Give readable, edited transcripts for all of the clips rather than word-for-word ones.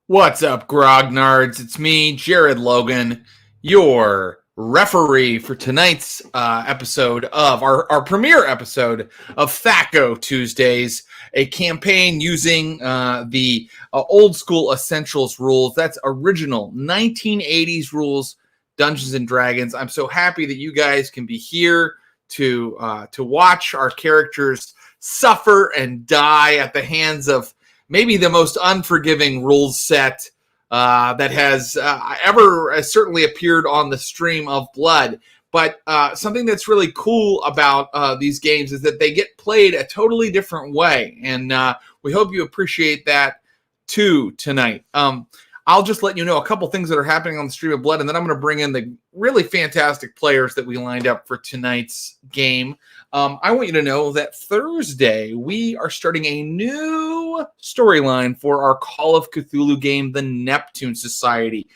What's up, grognards? It's me, Jared Logan, your referee for tonight's episode of our premiere episode of THAC0 Tuesdays, a campaign using the old school essentials rules. That's original 1980s rules, Dungeons and Dragons. I'm so happy that you guys can be here to watch our characters suffer and die at the hands of maybe the most unforgiving rules set that has ever certainly appeared on the stream of blood. But something that's really cool about these games is that they get played a totally different way. And we hope you appreciate that too tonight. I'll just let you know a couple things that are happening on the stream of blood, and then I'm going to bring in the really fantastic players that we lined up for tonight's game. I want you to know that Thursday, we are starting a new storyline for our Call of Cthulhu game, The Neptune Society.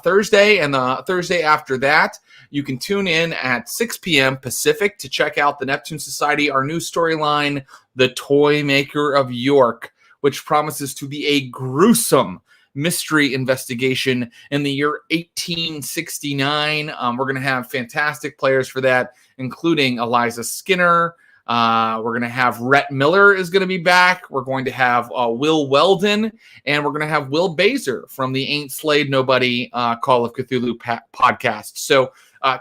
Thursday and the Thursday after that, you can tune in at 6 p.m. Pacific to check out The Neptune Society, our new storyline, The Toy Maker of York, which promises to be a gruesome mystery investigation in the year 1869. We're going to have fantastic players for that, including Eliza Skinner. We're going to have Rhett Miller is going to be back. We're going to have Will Weldon, and we're going to have Will Baser from the Ain't Slayed Nobody Call of Cthulhu podcast. So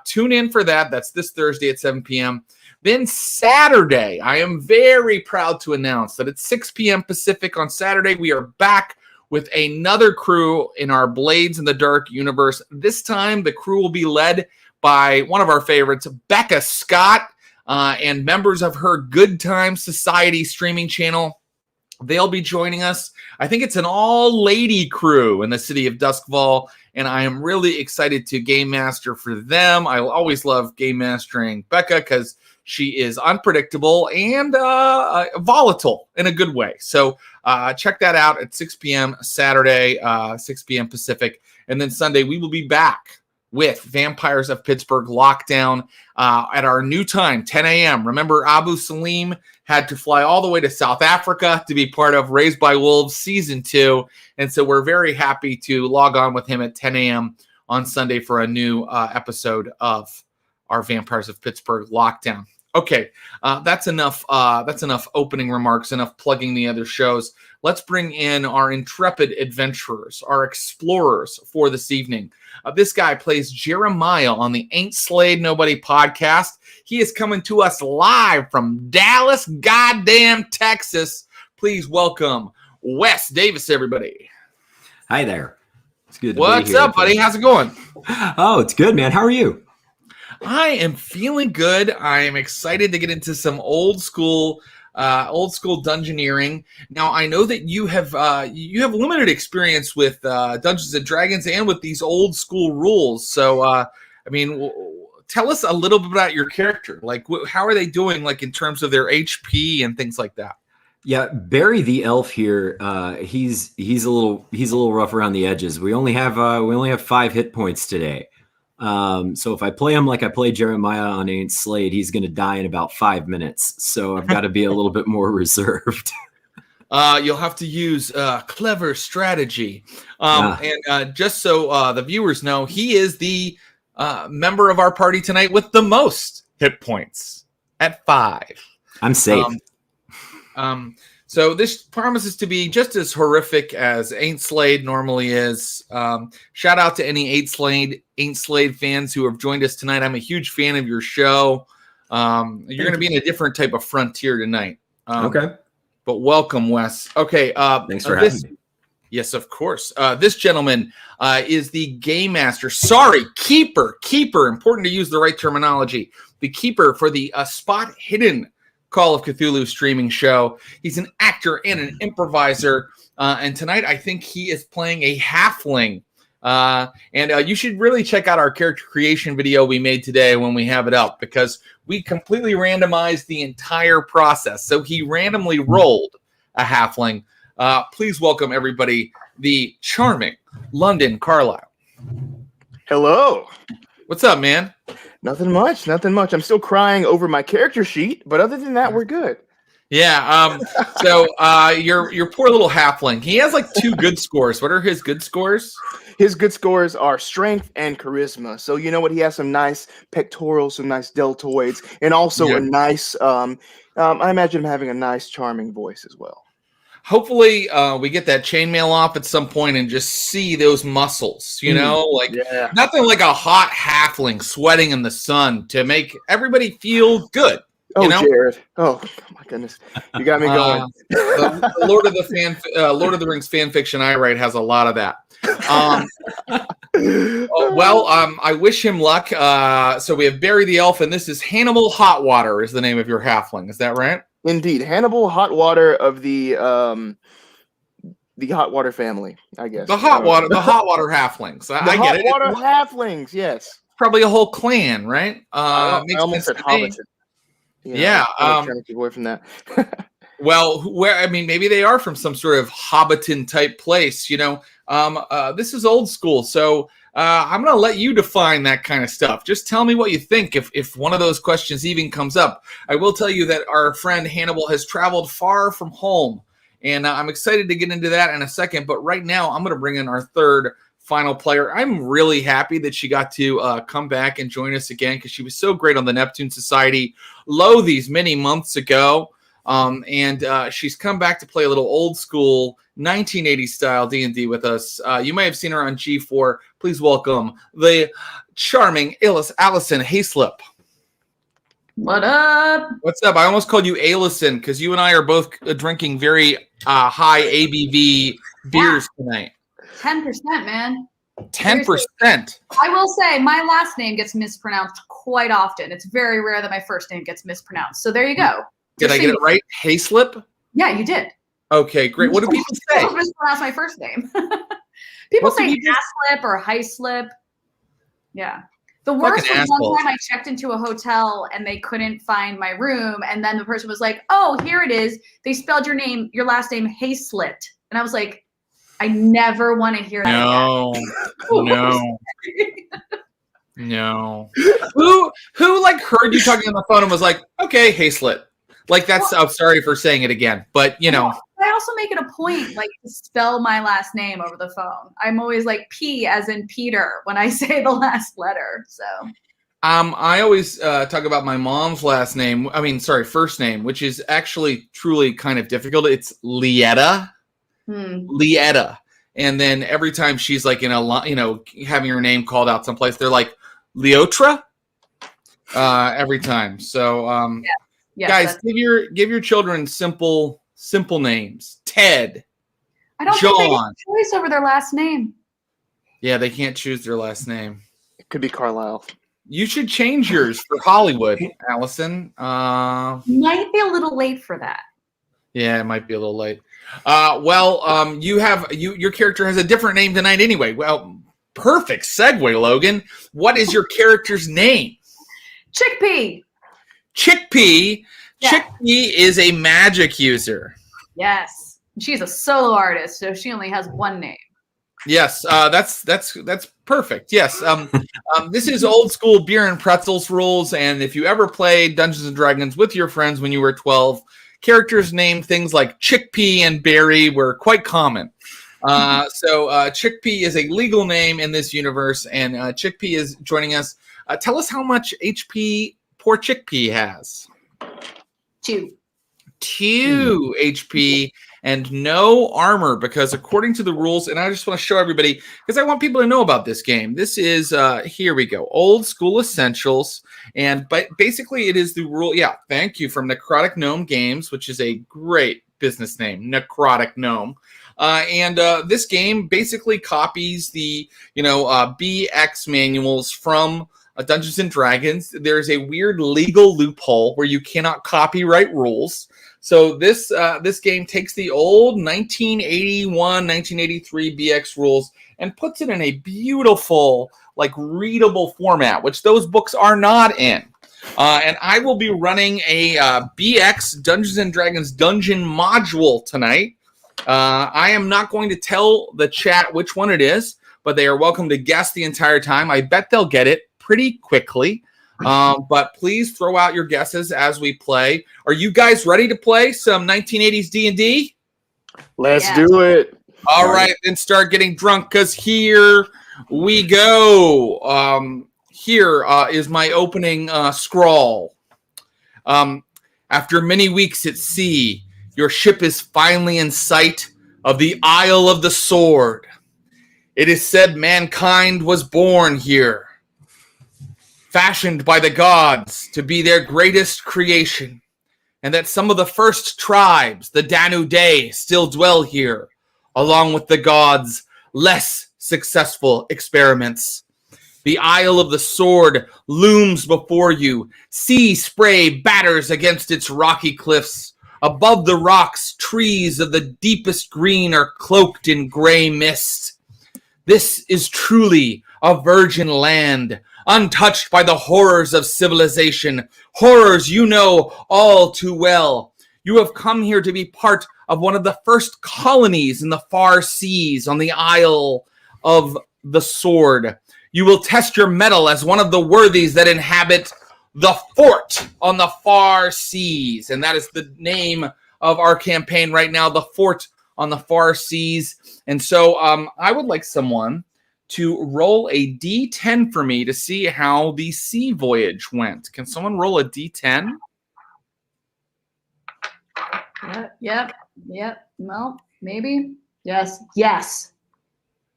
tune in for that. That's this Thursday at 7 p.m. Then Saturday, I am very proud to announce that at 6 p.m. Pacific on Saturday, we are back with another crew in our Blades in the Dark universe. This time, the crew will be led by one of our favorites, Becca Scott, and members of her Good Time Society streaming channel. They'll be joining us. I think it's an all-lady crew in the city of Duskfall, and I am really excited to game master for them. I always love game mastering Becca because she is unpredictable and volatile in a good way. So check that out at 6 p.m. Saturday, 6 p.m. Pacific. And then Sunday, we will be back with Vampires of Pittsburgh Lockdown at our new time, 10 a.m. Remember, Abu Salim had to fly all the way to South Africa to be part of Raised by Wolves Season 2. And so we're very happy to log on with him at 10 a.m. on Sunday for a new episode of our Vampires of Pittsburgh Lockdown. Okay, that's enough. That's enough opening remarks, enough plugging the other shows. Let's bring in our intrepid adventurers, our explorers for this evening. This guy plays Jeremiah on the Ain't Slayed Nobody podcast. He is coming to us live from Dallas, goddamn Texas. Please welcome WES DAVIS, everybody. Hi there. It's good to What's be here. up, buddy? How's it going? Oh, it's good, man. How are you? I am feeling good. I am excited to get into some old school dungeoneering. Now, I know that you have limited experience with Dungeons and Dragons and with these old school rules. So, tell us a little bit about your character. Like, how are they doing? Like in terms of their HP and things like that. Yeah, Barry the elf here. He's a little rough around the edges. We only have 5 hit points today. So if I play him like I play Jeremiah on Ain't Slayed, he's going to die in about 5 minutes. So I've got to be a little bit more reserved. You'll have to use clever strategy. And just so the viewers know, he is the member of our party tonight with the most hit points at 5. I'm safe. So this promises to be just as horrific as Ain't Slayed normally is. Shout out to any Ain't Slayed fans who have joined us tonight. I'm a huge fan of your show. You're going to be in a different type of frontier tonight. Okay. But welcome, Wes. Okay. Thanks for having me. Yes, of course. This gentleman is the game master. Sorry, keeper. Important to use the right terminology. The keeper for the Spot Hidden Call of Cthulhu streaming show. He's an actor and an improviser. And tonight, I think he is playing a halfling. And you should really check out our character creation video we made today when we have it up, because we completely randomized the entire process. So he randomly rolled a halfling. Please welcome, everybody, the charming London Carlisle. Hello. What's up, man? Nothing much. I'm still crying over my character sheet, but other than that, we're good. Yeah. So your poor little halfling. He has like 2 good scores. What are his good scores? His good scores are strength and charisma. So you know what? He has some nice pectorals, some nice deltoids, and also a nice. I imagine him having a nice, charming voice as well. Hopefully, we get that chainmail off at some point and just see those muscles. You know, nothing like a hot halfling sweating in the sun to make everybody feel good. Oh, know? Jared! Oh my goodness, you got me going. The Lord of the Rings fan fiction I write has a lot of that. I wish him luck. So we have Barry the Elf, and this is Hannibal Hotwater is the name of your halfling. Is that right? Indeed, Hannibal Hotwater of the Hotwater family, I guess. The Hotwater halflings. I get it. Hotwater halflings, yes. Probably a whole clan, right? I almost said Hobbiton. Yeah. Trying to keep away from that. Well, maybe they are from some sort of Hobbiton type place. This is old school, so I'm going to let you define that kind of stuff. Just tell me what you think if one of those questions even comes up. I will tell you that our friend Hannibal has traveled far from home, and I'm excited to get into that in a second. But right now, I'm going to bring in our third final player. I'm really happy that she got to come back and join us again because she was so great on the Neptune Society these many months ago. And she's come back to play a little old school 1980s style D&D with us. You may have seen her on G4. Please welcome the charming Alison Haislip. What up? What's up? I almost called you Alison because you and I are both drinking very high ABV beers tonight. 10%, man. 10%. I will say my last name gets mispronounced quite often. It's very rare that my first name gets mispronounced. So there you go. Did I get it right? Haislip? Yeah, you did. Okay, great. What do people say? People mispronounce my first name. People say Haislip or Haislip. Yeah. The worst was one time I checked into a hotel and they couldn't find my room. And then the person was like, oh, here it is. They spelled your last name Haislit. And I was like, I never want to hear that again. No. Who like heard you talking on the phone and was like, okay, Haislit. Like that's, I'm sorry for saying it again, but I also make it a point like to spell my last name over the phone. I'm always like P as in Peter when I say the last letter. So I always talk about my mom's first name, which is actually truly kind of difficult. It's Lietta. Lietta. And then every time she's like having her name called out someplace, they're like Leotra every time. So yes, guys, give your children simple names. Ted. I don't John. think they get choice over their last name. Yeah, they can't choose their last name. It could be Carlisle. You should change yours for Hollywood, Alison. Might be a little late for that. Yeah, it might be a little late. Your character has a different name tonight anyway. Well, perfect segue, Logan. What is your character's name? Chickpea. Chickpea. Yeah. Chickpea is a magic user. Yes. She's a solo artist, so she only has one name. Yes, that's perfect. Yes, this is old school beer and pretzels rules, and if you ever played Dungeons and Dragons with your friends when you were 12, characters named things like Chickpea and Barry were quite common. So Chickpea is a legal name in this universe, and Chickpea is joining us. Tell us how much HP poor Chickpea has. 2 HP and no armor, because according to the rules, and I just want to show everybody, because I want people to know about this game. This is, here we go, old school essentials. And basically it is the rule. Yeah, thank you, from Necrotic Gnome Games, which is a great business name, Necrotic Gnome. And this game basically copies the, BX manuals from Dungeons and Dragons. There's a weird legal loophole where you cannot copyright rules. So this game takes the old 1981, 1983 BX rules and puts it in a beautiful, like, readable format, which those books are not in. And I will be running a BX Dungeons and Dragons dungeon module tonight. I am not going to tell the chat which one it is, but they are welcome to guess the entire time. I bet they'll get it pretty quickly. But please throw out your guesses as we play. Are you guys ready to play some 1980s D&D? Let's do it. All right, then start getting drunk, because here we go. Here is my opening scrawl. After many weeks at sea, your ship is finally in sight of the Isle of the Sword. It is said mankind was born here, fashioned by the gods to be their greatest creation, and that some of the first tribes, the Danu Day, still dwell here, along with the gods' less successful experiments. The Isle of the Sword looms before you. Sea spray batters against its rocky cliffs. Above the rocks, trees of the deepest green are cloaked in gray mist. This is truly a virgin land, untouched by the horrors of civilization, horrors you know all too well. You have come here to be part of one of the first colonies in the far seas on the Isle of the Sword. You will test your mettle as one of the worthies that inhabit the fort on the far seas. And that is the name of our campaign right now, the fort on the far seas. And so I would like someone to roll a D10 for me to see how the sea voyage went. Can someone roll a D10? Yep. No, maybe. Yes.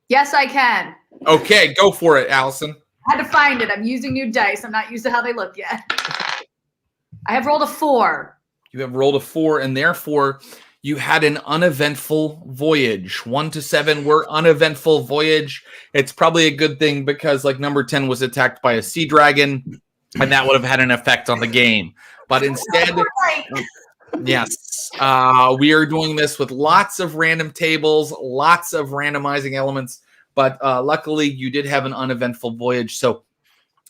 Yes, I can. Okay, go for it, Alison. I had to find it. I'm using new dice. I'm not used to how they look yet. I have rolled a 4. You have rolled a 4, and therefore you had an uneventful voyage. 1 to 7 were uneventful voyage. It's probably a good thing, because like number 10 was attacked by a sea dragon, and that would have had an effect on the game. But instead, yes, we are doing this with lots of random tables, lots of randomizing elements. But luckily, you did have an uneventful voyage. So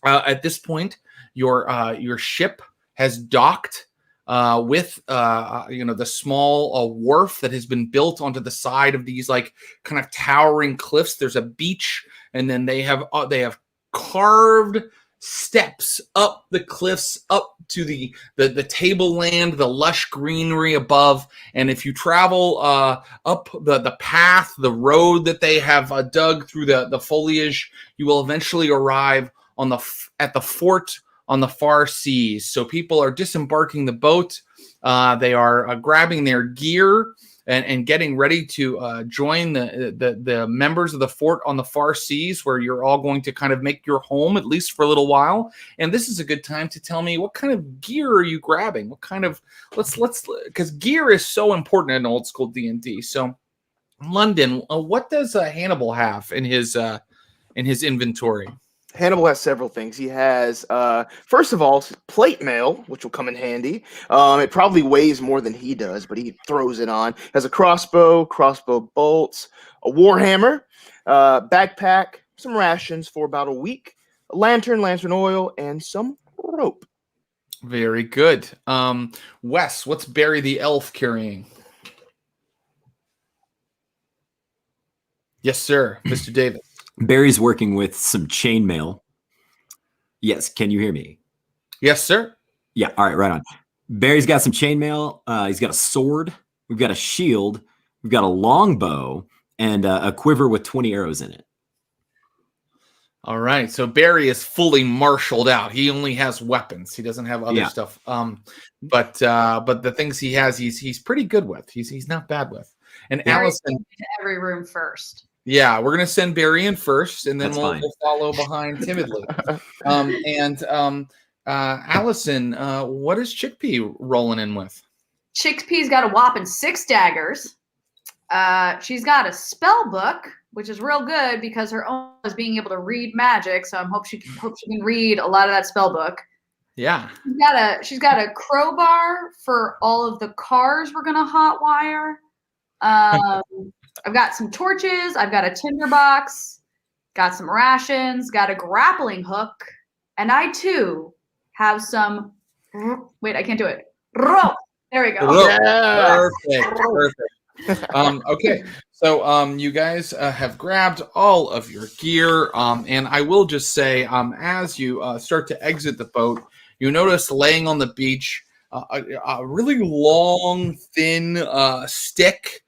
at this point, your ship has docked with the small wharf that has been built onto the side of these like kind of towering cliffs. There's a beach, and then they have carved steps up the cliffs up to the tableland, the lush greenery above. And if you travel up the path, the road that they have dug through the foliage, you will eventually arrive at the fort on the far seas. So people are disembarking the boat. They are grabbing their gear and getting ready to join the members of the fort on the far seas, where you're all going to kind of make your home, at least for a little while. And this is a good time to tell me, what kind of gear are you grabbing? What kind of because gear is so important in old school D&D. So, London, what does Hannibal have in his inventory? Hannibal has several things. He has, first of all, plate mail, which will come in handy. It probably weighs more than he does, but he throws it on. Has a crossbow bolts, a warhammer, backpack, some rations for about a week, a lantern oil, and some rope. Very good. Wes, what's Barry the elf carrying? Yes, sir, Mr. Davis. Barry's working with some chainmail. Yes, can you hear me? Yes, sir. Yeah, all right, right on. Barry's got some chainmail. He's got a sword. We've got a shield. We've got a longbow and a quiver with 20 arrows in it. All right, so Barry is fully marshaled out. He only has weapons. He doesn't have other stuff. But the things he has, he's pretty good with. He's not bad with. And Barry's Alison, into every room first. Yeah, we're gonna send Barry in first, and then we'll follow behind timidly. Alison, what is Chickpea rolling in with? Chickpea's got a whopping 6 daggers. She's got a spell book, which is real good because her own is being able to read magic. So I hope she can read a lot of that spell book. Yeah. She's got a crowbar for all of the cars we're gonna hotwire. I've got some torches. I've got a tinderbox. Got some rations. Got a grappling hook, and I too have some. Wait, I can't do it. Rope. There we go. Yeah. Perfect. Okay. So you guys have grabbed all of your gear, and I will just say, as you start to exit the boat, you notice laying on the beach a really long, thin stick,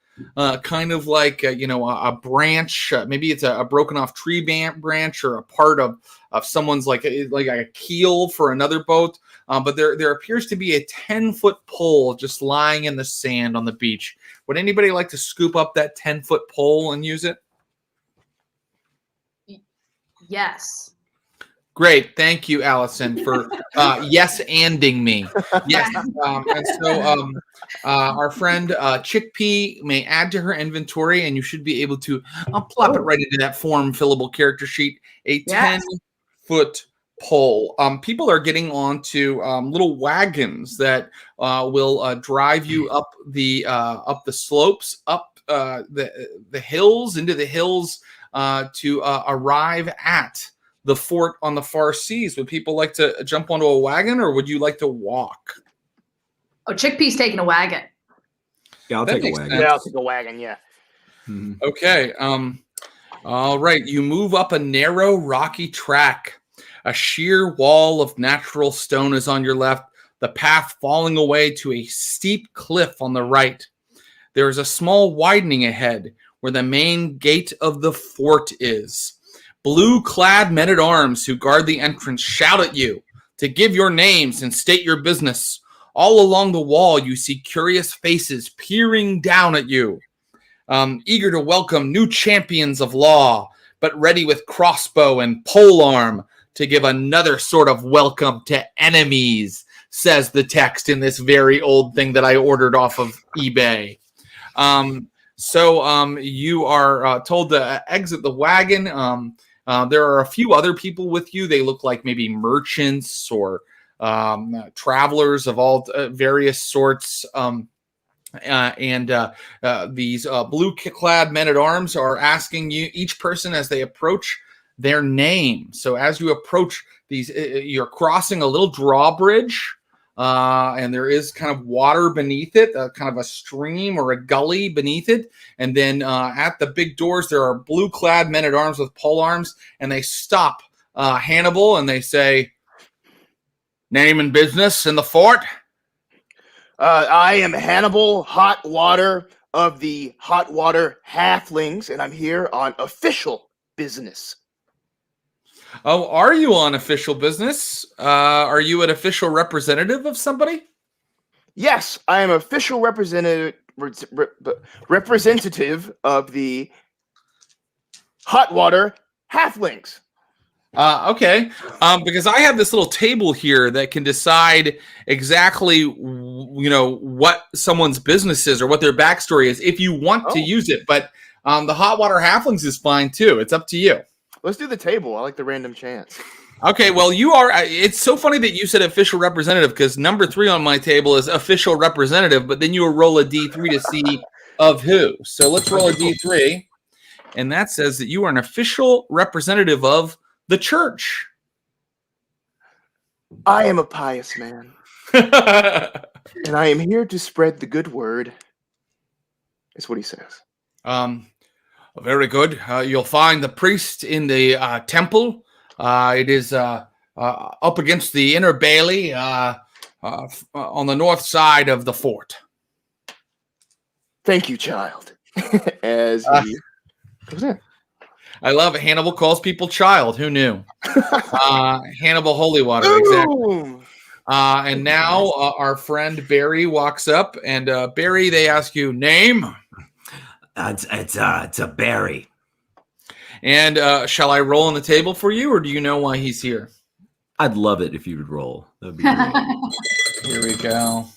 kind of like a branch. Maybe it's a broken off tree branch or a part of someone's like a keel for another boat. But there appears to be a 10-foot pole just lying in the sand on the beach. Would anybody like to scoop up that 10-foot pole and use it? Yes. Great. Thank you, Alison, for yes-anding me. Yes. And so our friend Chickpea may add to her inventory, and you should be able to plop it right into that form fillable character sheet. A 10-foot pole. People are getting onto little wagons that will drive you up the slopes, up the hills, into the hills to arrive at the fort on the far seas. Would people like to jump onto a wagon, or would you like to walk? Oh, Chickpea's taking a wagon. Yeah, I'll take a wagon. Yeah, I'll take a wagon. Yeah. Mhm. Okay. All right. You move up a narrow, rocky track. A sheer wall of natural stone is on your left, the path falling away to a steep cliff on the right. There is a small widening ahead where the main gate of the fort is. Blue-clad men-at-arms who guard the entrance shout at you to give your names and state your business. All along the wall, you see curious faces peering down at you, eager to welcome new champions of law, but ready with crossbow and polearm to give another sort of welcome to enemies, says the text in this very old thing that I ordered off of eBay. So you are told to exit the wagon. There are a few other people with you. They look like maybe merchants or travelers of all various sorts. These blue-clad men-at-arms are asking you, each person as they approach, their name. So as you approach these, you're crossing a little drawbridge, and there is kind of water beneath it, kind of a stream or a gully beneath it. And then at the big doors, there are blue-clad men-at-arms with polearms, and they stop Hannibal and they say, "Name and business in the fort?" I am Hannibal Hotwater of the Hotwater Halflings, and I'm here on official business. Oh, are you on official business? Are you an official representative of somebody? Yes, I am official representative of the Hotwater Halflings. Okay. Because I have this little table here that can decide exactly, what someone's business is or what their backstory is if you want to use it. But the Hotwater Halflings is fine too. It's up to you. Let's do the table. I like the random chance. Okay, well, you are. It's so funny that you said official representative because number 3 on my table is official representative, but then you will roll a D3 to see of who. So let's roll a D3, and that says that you are an official representative of the church. I am a pious man, and I am here to spread the good word. Is what he says. Very good. You'll find the priest in the temple. It is up against the inner bailey on the north side of the fort. Thank you, child. As he goes in. I love it. Hannibal calls people child. Who knew? Hannibal Holywater, exactly. And now our friend Barry walks up, and Barry, they ask you name. It's a Barry. And shall I roll on the table for you, or do you know why he's here? I'd love it if you would roll. That'd be great. Here we go.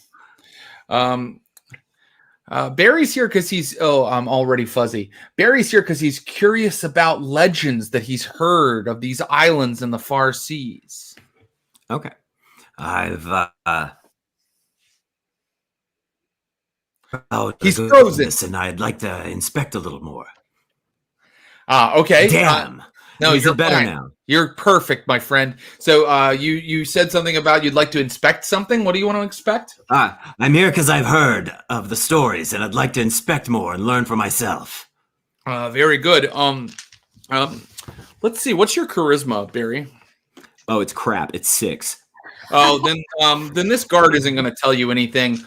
Barry's here because he's. Oh, I'm already fuzzy. Barry's here because he's curious about legends that he's heard of these islands in the far seas. Okay, I've. He's frozen, and I'd like to inspect a little more. Okay. Damn. No, you're better fine. now. You're perfect, my friend. So you said something about you'd like to inspect something. What do you want to inspect? I'm here because I've heard of the stories, and I'd like to inspect more and learn for myself. Very good. Let's see. What's your charisma, Barry? Oh, it's crap. It's 6. Oh, then this guard isn't going to tell you anything.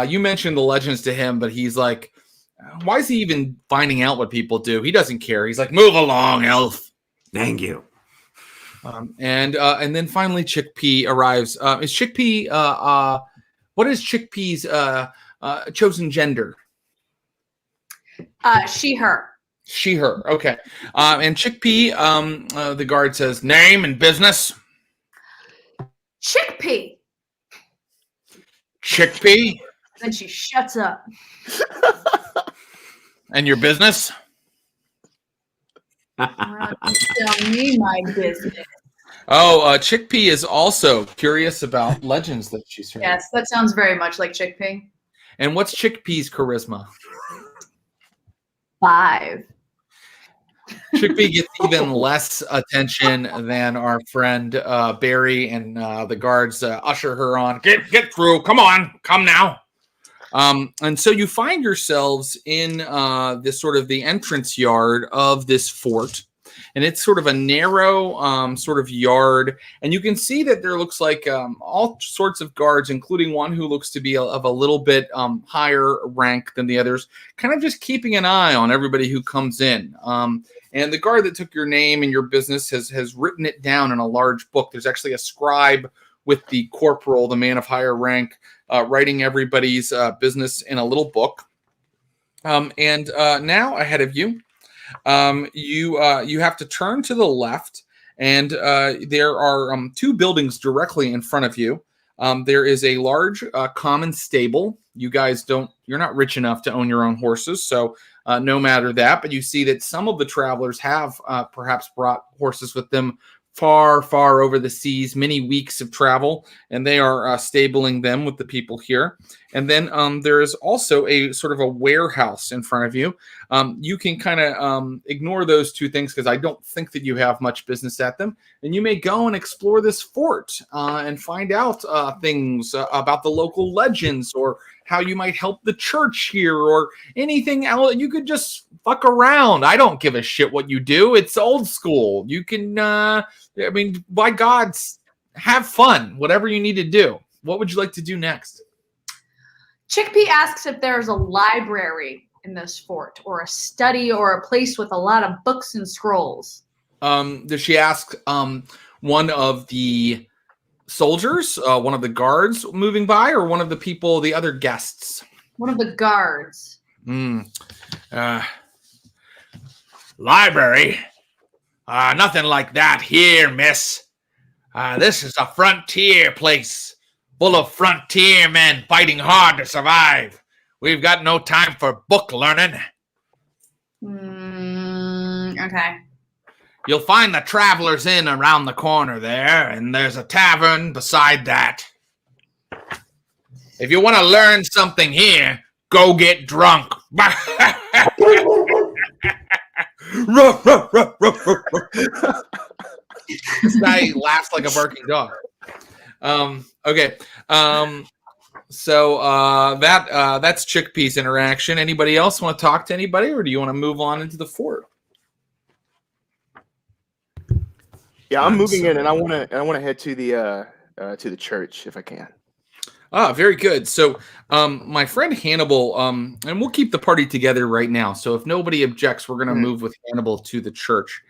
You mentioned the legends to him, but he's like, why is he even finding out what people do? He doesn't care. He's like, move along, elf. Thank you. And then finally Chickpea arrives. Is Chickpea what is Chickpea's chosen gender? She, her. She, her. Okay. And Chickpea, the guard says, name and business. Chickpea. Chickpea. Then she shuts up. And your business? Tell me my business. Oh, Chickpea is also curious about legends that she's heard. Yes, that sounds very much like Chickpea. And what's Chickpea's charisma? 5. Chickpea gets even less attention than our friend Barry, and the guards usher her on. Get through. Come on. Come now. And so you find yourselves in this sort of the entrance yard of this fort. And it's sort of a narrow sort of yard. And you can see that there looks like all sorts of guards, including one who looks to be of a little bit higher rank than the others, kind of just keeping an eye on everybody who comes in. And the guard that took your name and your business has written it down in a large book. There's actually a scribe with the corporal, the man of higher rank, writing everybody's business in a little book. And now ahead of you, you have to turn to the left, and there are 2 buildings directly in front of you. There is a large common stable. You guys you're not rich enough to own your own horses, so no matter that. But you see that some of the travelers have perhaps brought horses with them far, far over the seas, many weeks of travel, and they are stabling them with the people here. And then there is also a sort of a warehouse in front of you. You can kind of ignore those 2 things because I don't think that you have much business at them. And you may go and explore this fort and find out things about the local legends, or how you might help the church here, or anything else. You could just fuck around. I don't give a shit what you do. It's old school. You can, by God, have fun, whatever you need to do. What would you like to do next? Chickpea asks if there's a library in this fort, or a study, or a place with a lot of books and scrolls. Does she ask one of the soldiers, one of the guards moving by, or one of the people, the other guests? One of the guards. Library? Nothing like that here, miss. This is a frontier place, full of frontier men fighting hard to survive. We've got no time for book learning. Okay. You'll find the Traveler's Inn around the corner there, and there's a tavern beside that. If you want to learn something here, go get drunk. This guy laughs like a barking dog. Okay. So that's Chickpea's interaction. Anybody else want to talk to anybody, or do you want to move on into the fort? Yeah, I'm moving in, and I want to head to the church if I can. Very good. So, my friend Hannibal, and we'll keep the party together right now. So if nobody objects, we're going to move with Hannibal to the church.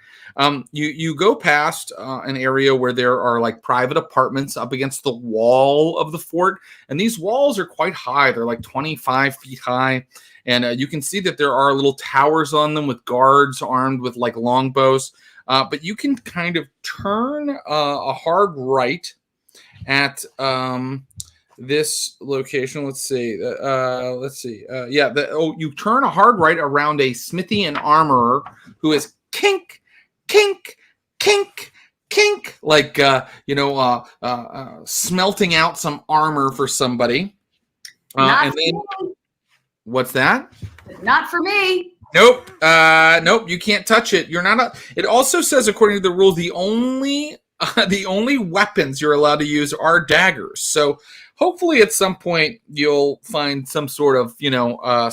You go past an area where there are like private apartments up against the wall of the fort. And these walls are quite high. They're like 25 feet high. And you can see that there are little towers on them with guards armed with like longbows. But you can kind of turn a hard right at this location. Let's see. You turn a hard right around a smithy and armorer who is kink, kink, kink, kink, like smelting out some armor for somebody. What's that? Not for me. Nope. Nope. You can't touch it. You're not. It also says, according to the rules, the only weapons you're allowed to use are daggers. So hopefully, at some point, you'll find some sort of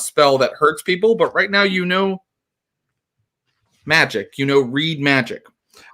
spell that hurts people. But right now, magic. Read magic.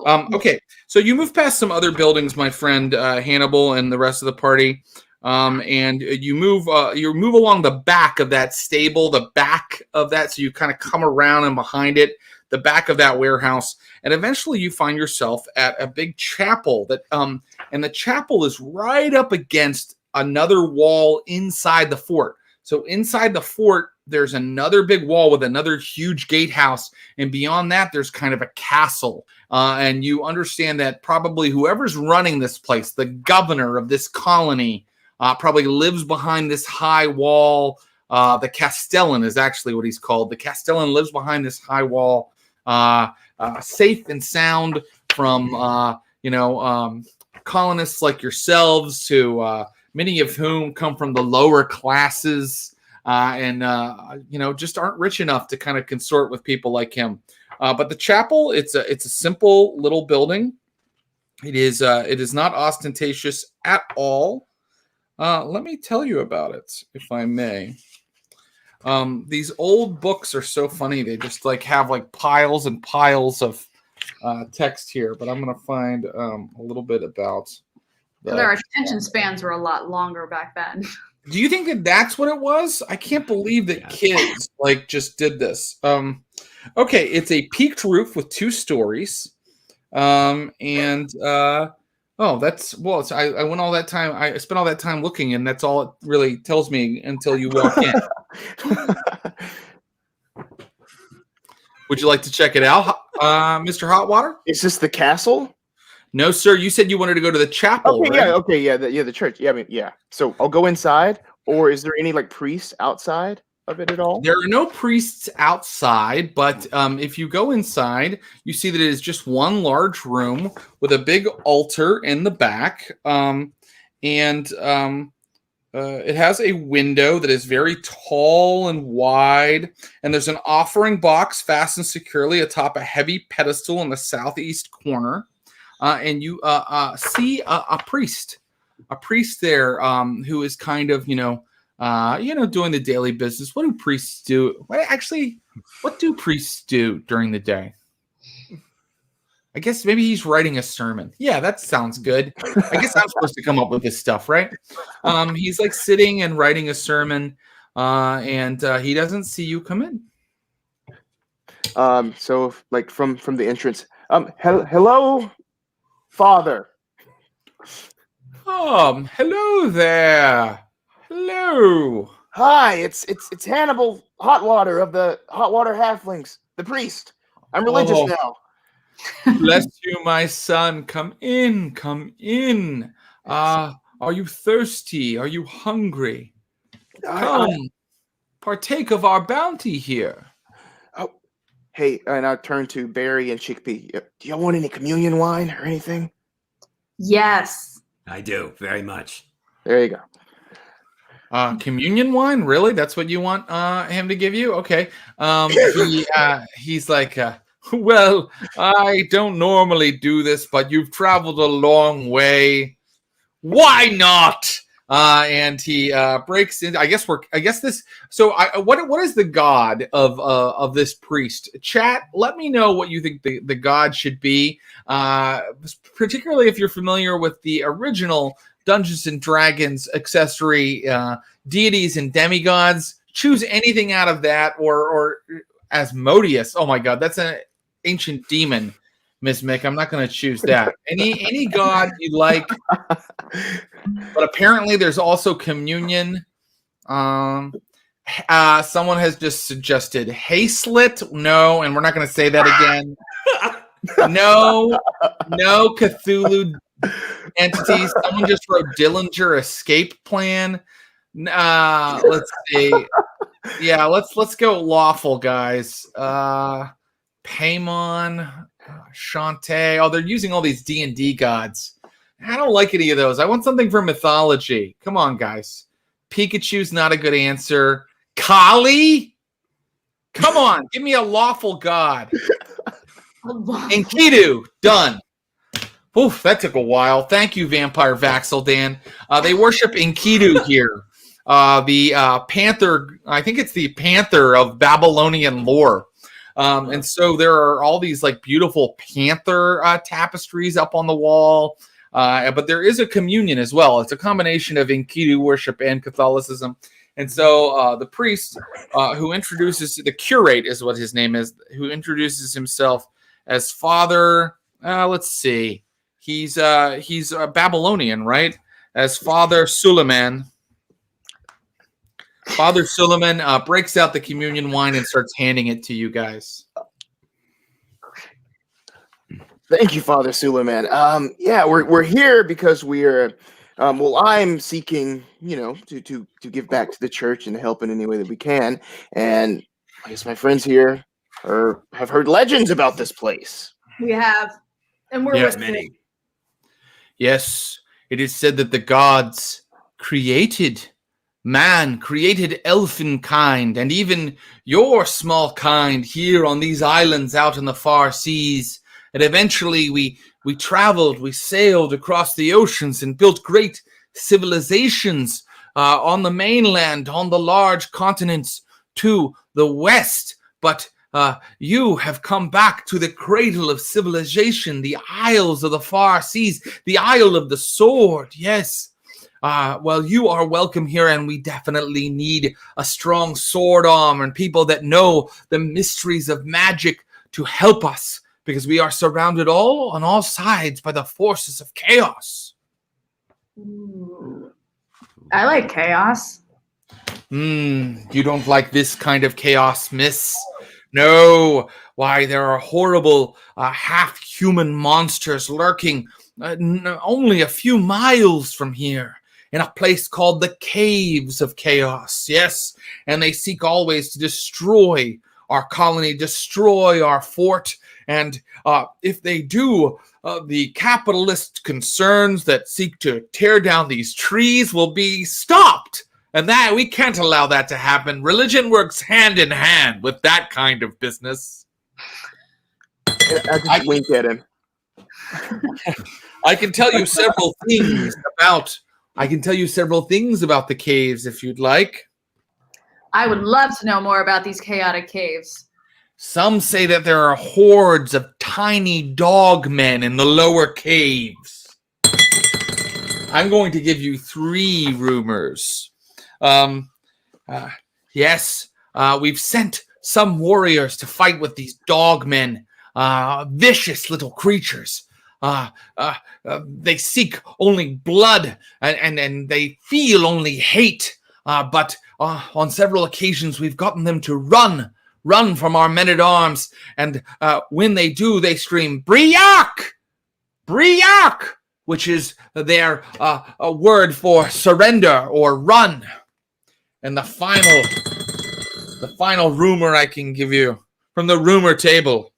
Okay, so you move past some other buildings, my friend Hannibal and the rest of the party, and you move along the back of that stable, the back of that, so you kind of come around and behind it, the back of that warehouse, and eventually you find yourself at a big chapel that, and the chapel is right up against another wall inside the fort. So inside the fort, there's another big wall with another huge gatehouse. And beyond that, there's kind of a castle. And you understand that probably whoever's running this place, the governor of this colony, probably lives behind this high wall. The Castellan is actually what he's called. The Castellan lives behind this high wall, safe and sound from, colonists like yourselves, to many of whom come from the lower classes. And just aren't rich enough to kind of consort with people like him. But the chapel, it's a simple little building. It is not ostentatious at all. Let me tell you about it, if I may. These old books are so funny. They just have piles and piles of text here. But I'm going to find a little bit about. So their attention spans were a lot longer back then. Do you think that that's what it was? I can't believe that kids just did this. Okay, it's a peaked roof with 2 stories. I went all that time. I spent all that time looking, and that's all it really tells me until you walk in. Would you like to check it out, Mr. Hotwater? Is this the castle? No, sir. You said you wanted to go to the chapel. Okay, right? yeah, okay, yeah, the church. Yeah, So I'll go inside, or is there any priests outside of it at all? There are no priests outside, but if you go inside, you see that it is just one large room with a big altar in the back, and it has a window that is very tall and wide, and there's an offering box fastened securely atop a heavy pedestal in the southeast corner. And you see a priest there who is kind of, doing the daily business. What do priests do? What do priests do during the day? I guess maybe he's writing a sermon. Yeah, that sounds good. I guess I'm supposed to come up with this stuff, right? He's sitting and writing a sermon, and he doesn't see you come in. So from the entrance, hello, Father. Hello there. Hello. Hi, it's Hannibal Hotwater of the Hotwater Halflings, the priest. I'm religious now. Bless you, my son. Come in, come in. Are you thirsty? Are you hungry? Come, partake of our bounty here. Hey, and I turn to Barry and Chickpea. Do y'all want any communion wine or anything? Yes. I do, very much. There you go. Communion wine? Really? That's what you want him to give you? Okay. He's like, well, I don't normally do this, but you've traveled a long way. Why not? And he breaks in. I guess this. So, what is the god of this priest? Chat. Let me know what you think the god should be. Particularly if you're familiar with the original Dungeons and Dragons accessory deities and demigods. Choose anything out of that, or Asmodeus. Oh my God, that's an ancient demon. Miss Mick, I'm not going to choose that. Any god you like. But apparently there's also communion. Someone has just suggested Haislip. No, and we're not going to say that again. No Cthulhu entities. Someone just wrote Dillinger Escape Plan. Let's see. Yeah, let's go lawful, guys. Paimon, Shantae. Oh, they're using all these D&D gods. I don't like any of those. I want something from mythology. Come on, guys. Pikachu's not a good answer. Kali? Come on, give me a lawful god. Enkidu, done. Oof, that took a while. Thank you, Vampire Vaxeldan. They worship Enkidu here. The panther, I think it's the panther of Babylonian lore. And so there are all these like beautiful panther tapestries up on the wall. But there is a communion as well. It's a combination of Enkidu worship and Catholicism. And so the priest who introduces, the curate is what his name is, who introduces himself as Father, let's see, he's a Babylonian, right? As Father Suleiman. Father Suleiman breaks out the communion wine and starts handing it to you guys. Thank you, Father Suleiman. Yeah, we're here because we're, I'm seeking, to give back to the church and help in any way that we can. And I guess my friends here have heard legends about this place. We have, and we're with many. Yes, it is said that the gods created man, created elfin kind, and even your small kind here on these islands out in the far seas. And eventually we traveled, we sailed across the oceans and built great civilizations on the mainland, on the large continents to the west. But you have come back to the cradle of civilization, the isles of the far seas, the Isle of the Sword. Yes. Well, you are welcome here, and we definitely need a strong sword arm and people that know the mysteries of magic to help us, because we are surrounded on all sides by the forces of chaos. Ooh. I like chaos. You don't like this kind of chaos, miss? No. Why, there are horrible half-human monsters lurking only a few miles from here, in a place called the Caves of Chaos. Yes, and they seek always to destroy our colony, destroy our fort, and if they do, the capitalist concerns that seek to tear down these trees will be stopped. And that we can't allow that to happen. Religion works hand in hand with that kind of business. I just wink at him. I can tell you several things about the caves if you'd like. I would love to know more about these chaotic caves. Some say that there are hordes of tiny dog men in the lower caves. I'm going to give you 3 rumors. Yes, we've sent some warriors to fight with these dog men, vicious little creatures. They seek only blood and they feel only hate. But on several occasions, we've gotten them to run from our men-at-arms. And when they do, they scream, "Briac! Briac!" which is their a word for surrender or run. And the final rumor I can give you from the rumor table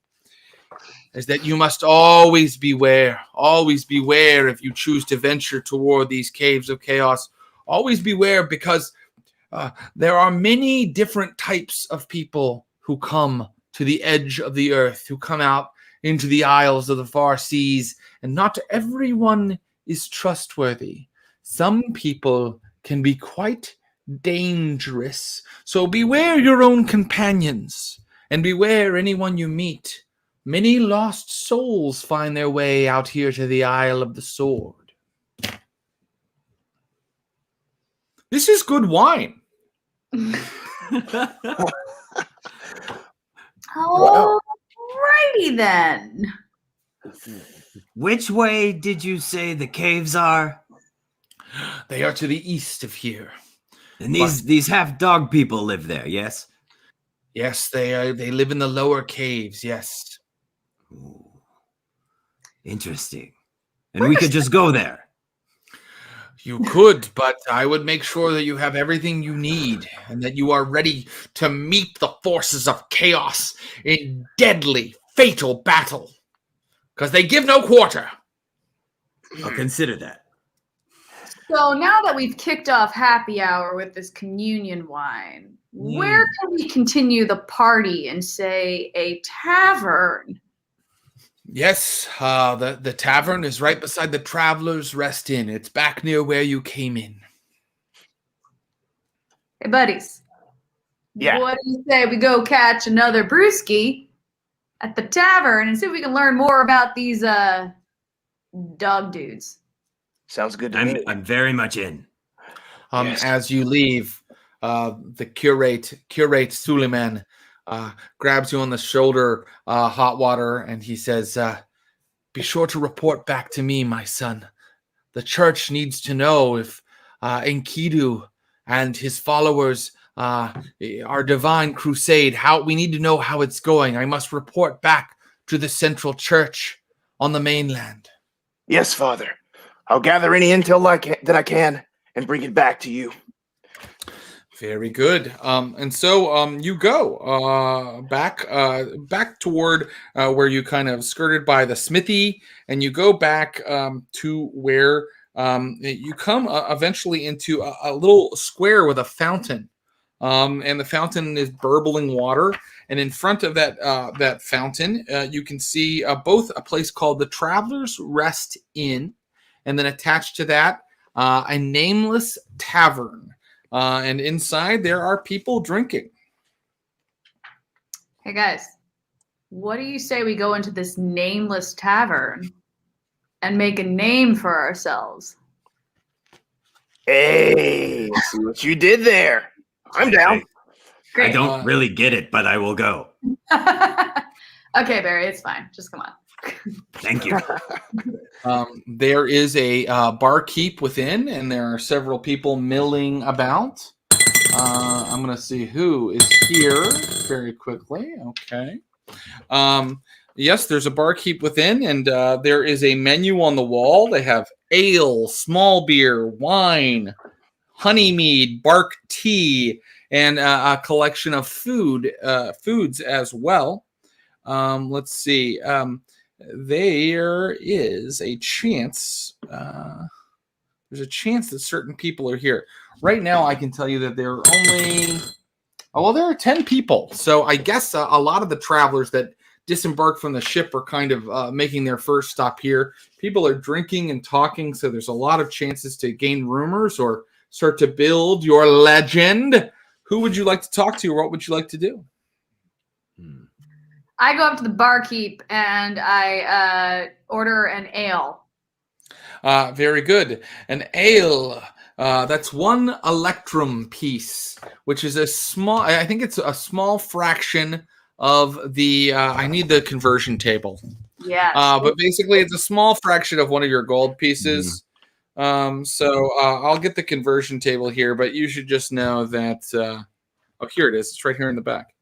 is that you must always beware if you choose to venture toward these caves of chaos. Always beware, because there are many different types of people who come to the edge of the earth, who come out into the isles of the far seas, and not everyone is trustworthy. Some people can be quite dangerous, so beware your own companions, and beware anyone you meet. Many lost souls find their way out here to the Isle of the Sword. This is good wine. Alrighty then. Which way did you say the caves are? They are to the east of here. And these half-dog people live there, yes? Yes, they live in the lower caves, yes. Ooh. Interesting. And we could just go there. You could, but I would make sure that you have everything you need and that you are ready to meet the forces of chaos in deadly, fatal battle. Because they give no quarter. I'll consider that. So now that we've kicked off happy hour with this communion wine, where can we continue the party in, say, a tavern? Yes, the tavern is right beside the Traveler's Rest Inn. It's back near where you came in. Hey, buddies. Yeah. What do you say we go catch another brewski at the tavern and see if we can learn more about these dog dudes. Sounds good to me. I'm very much in. Yes. As you leave, the curate Suleiman grabs you on the shoulder, Hotwater, and he says, "Be sure to report back to me, my son. The church needs to know if Enkidu and his followers, our divine crusade, we need to know how it's going. I must report back to the central church on the mainland." Yes, Father. I'll gather any intel that I can and bring it back to you. Very good. And so you go back toward where you kind of skirted by the smithy, and you go back to where you come eventually into a little square with a fountain. And the fountain is burbling water. And in front of that fountain, you can see both a place called the Travelers Rest Inn, and then attached to that, a nameless tavern. And inside there are people drinking. Hey guys, what do you say we go into this nameless tavern and make a name for ourselves? Hey, see what you did there. I'm down. Great. I don't really get it, but I will go. Okay, Barry, it's fine. Just come on. Thank you. There is a barkeep within, and there are several people milling about. I'm going to see who is here very quickly. Okay. Yes, there's a barkeep within, and there is a menu on the wall. They have ale, small beer, wine, honey mead, bark tea, and a collection of foods as well. Let's see. There is a chance. There's a chance that certain people are here. Right now, I can tell you that there are only. Oh, well, there are 10 people. So I guess a lot of the travelers that disembarked from the ship are kind of making their first stop here. People are drinking and talking, so there's a lot of chances to gain rumors or start to build your legend. Who would you like to talk to, or what would you like to do? I go up to the barkeep and I order an ale. Very good. An ale. That's one electrum piece, which is a small. I think it's a small fraction of the. I need the conversion table. Yeah. But basically, it's a small fraction of one of your gold pieces. So I'll get the conversion table here, but you should just know that. Oh, here it is. It's right here in the back.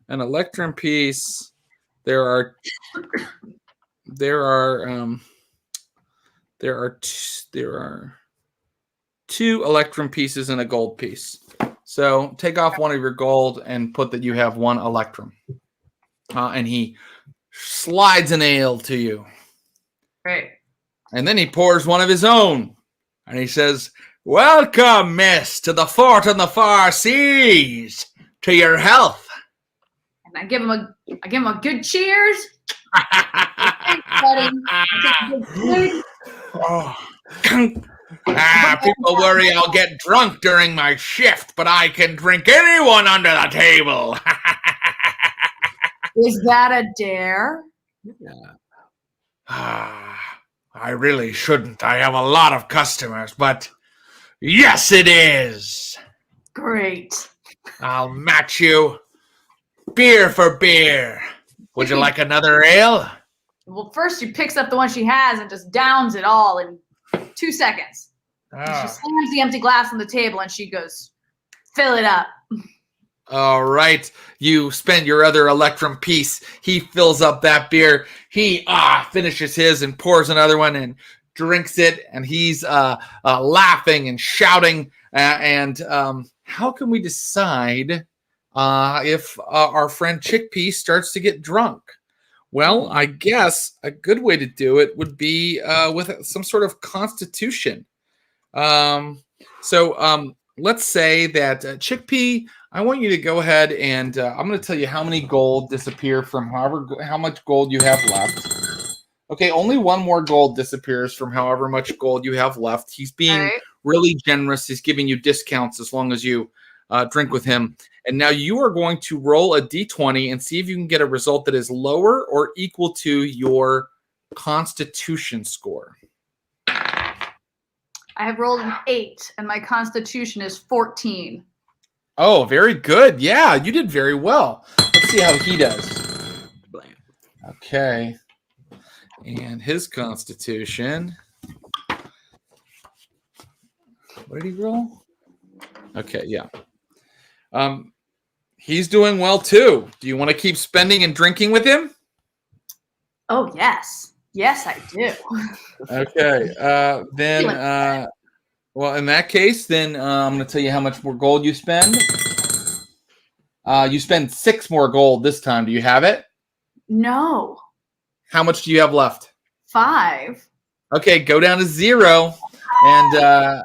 An electrum piece. There are two electrum pieces and a gold piece. So take off one of your gold and put that you have one electrum. And he slides an ale to you. Great. And then he pours one of his own. And he says, "Welcome, miss, to the fort on the far seas. To your health." And I give him a good cheers. Thanks, buddy. People worry I'll get drunk during my shift, but I can drink anyone under the table. Is that a dare? I really shouldn't. I have a lot of customers, but yes, it is. Great. I'll match you beer for beer. Would you like another ale? Well, first she picks up the one she has and just downs it all in 2 seconds. And she slams the empty glass on the table and she goes, "Fill it up." All right. You spend your other electrum piece. He fills up that beer. He finishes his and pours another one and drinks it. And he's laughing and shouting. And how can we decide if our friend Chickpea starts to get drunk? Well, I guess a good way to do it would be with some sort of constitution. So let's say that Chickpea, I want you to go ahead and I'm going to tell you how many gold disappear from how much gold you have left. Okay, only one more gold disappears from however much gold you have left. He's being really generous. He's giving you discounts as long as you drink with him. And now you are going to roll a d20 and see if you can get a result that is lower or equal to your Constitution score. I have rolled an 8, and my Constitution is 14. Oh, very good. Yeah, you did very well. Let's see how he does. Okay. And his Constitution. What did he roll? Okay, yeah. He's doing well too. Do you want to keep spending and drinking with him? Oh, yes. Yes, I do. Okay. Well, in that case, then I'm going to tell you how much more gold you spend. You spend 6 more gold this time. Do you have it? No. How much do you have left? 5. Okay, go down to 0. And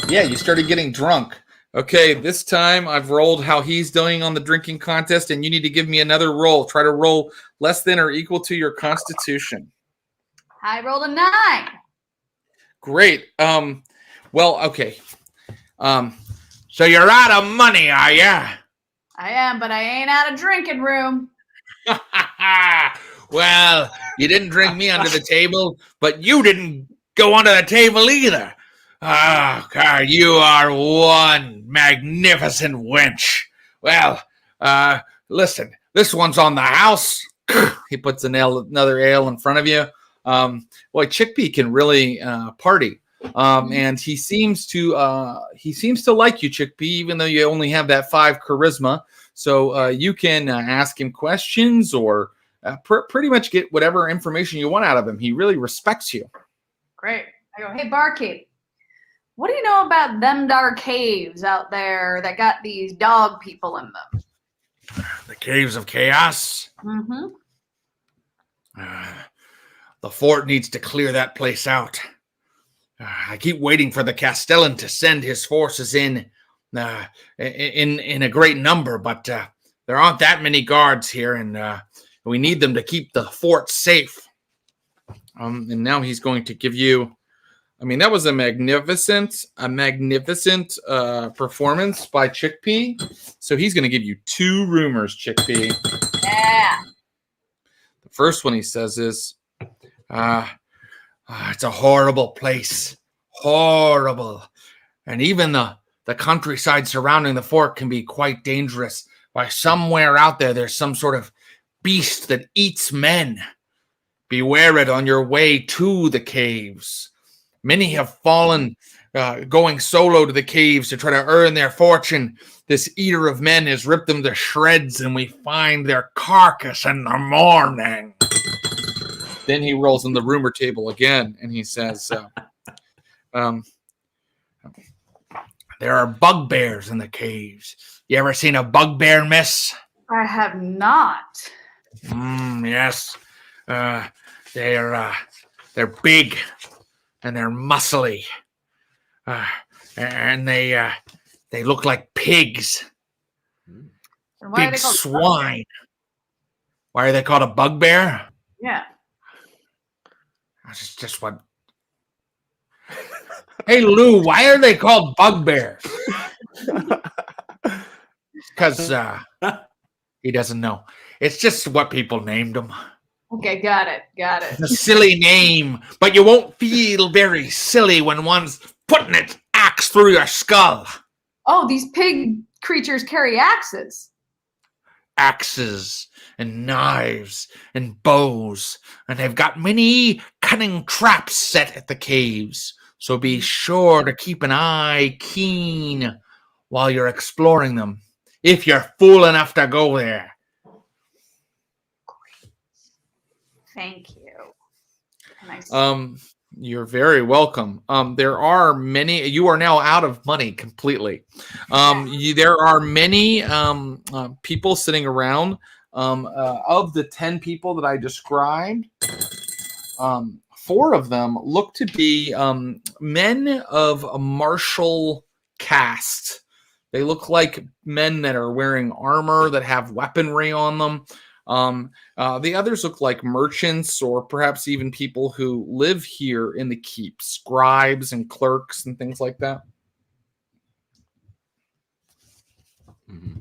yeah, you started getting drunk. Okay, this time I've rolled how he's doing on the drinking contest, and you need to give me another roll. Try to roll less than or equal to your Constitution. I rolled a 9. Great. Well, okay. So you're out of money, are ya? I am, but I ain't out of drinking room. Well, you didn't drink me under the table, but you didn't go under the table either. Oh, God, you are one magnificent wench. Well, listen, this one's on the house. He puts another ale in front of you. Boy, Chickpea can really party. And he seems to like you, Chickpea, even though you only have that 5 charisma. So you can ask him questions or pretty much get whatever information you want out of him. He really respects you. Great. I go, hey, barkeep, what do you know about them dar caves out there that got these dog people in them? The Caves of Chaos? Mm-hmm. The fort needs to clear that place out. I keep waiting for the Castellan to send his forces in a great number, but there aren't that many guards here, and we need them to keep the fort safe. And now he's going to give you. I mean, that was a magnificent performance by Chickpea. So he's going to give you 2 rumors, Chickpea. Yeah. The first one he says is, it's a horrible place. Horrible. And even the countryside surrounding the fort can be quite dangerous. By somewhere out there's some sort of beast that eats men. Beware it on your way to the caves. Many have fallen going solo to the caves to try to earn their fortune. This eater of men has ripped them to shreds, and we find their carcass in the morning. Then he rolls on the rumor table again, and he says, there are bugbears in the caves. You ever seen a bugbear, miss? I have not. Yes. They're big, and they're muscly. And they look like pigs. Big swine. Why are they called a bugbear? Yeah. That's just what. Hey, Lou, why are they called bugbears? Because he doesn't know. It's just what people named them. Okay, got it. It's a silly name, but you won't feel very silly when one's putting its axe through your skull. Oh, these pig creatures carry axes. Axes and knives and bows, and they've got many cunning traps set at the caves. So be sure to keep an eye keen while you're exploring them, if you're fool enough to go there. Thank you. You're very welcome. There are many. You are now out of money completely. There are many people sitting around. Of the 10 people that I described, 4 of them look to be men of a martial caste. They look like men that are wearing armor, that have weaponry on them. The others look like merchants, or perhaps even people who live here in the keep, scribes and clerks and things like that. Mm-hmm.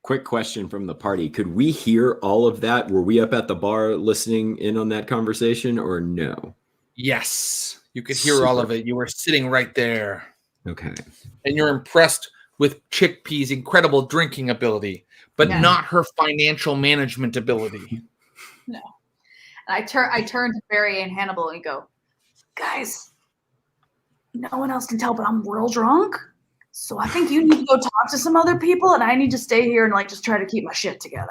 Quick question from the party. Could we hear all of that? Were we up at the bar listening in on that conversation or no? Yes, you could hear all of it. You were sitting right there. Okay. And you're impressed with Chickpea's incredible drinking ability, but not her financial management ability. No. And I turn to Barry and Hannibal and go, guys, no one else can tell, but I'm real drunk. So I think you need to go talk to some other people, and I need to stay here and like just try to keep my shit together.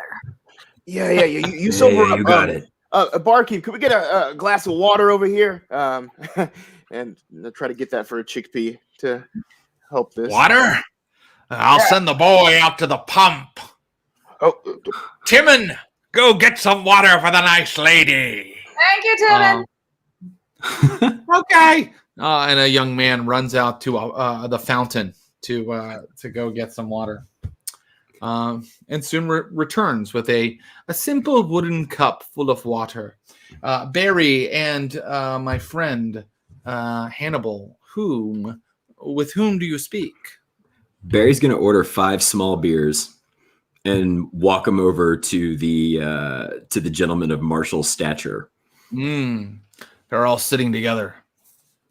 Yeah. You sober up. You got it. Barkeep, could we get a glass of water over here? And try to get that for a Chickpea to help this. Water? I'll send the boy out to the pump. Oh, Timon, go get some water for the nice lady. Thank you, Timon. Okay. And a young man runs out to the fountain to go get some water. And soon returns with a simple wooden cup full of water. Barry and my friend Hannibal, with whom do you speak? Barry's going to order 5 small beers and walk them over to the gentleman of martial stature. They're all sitting together.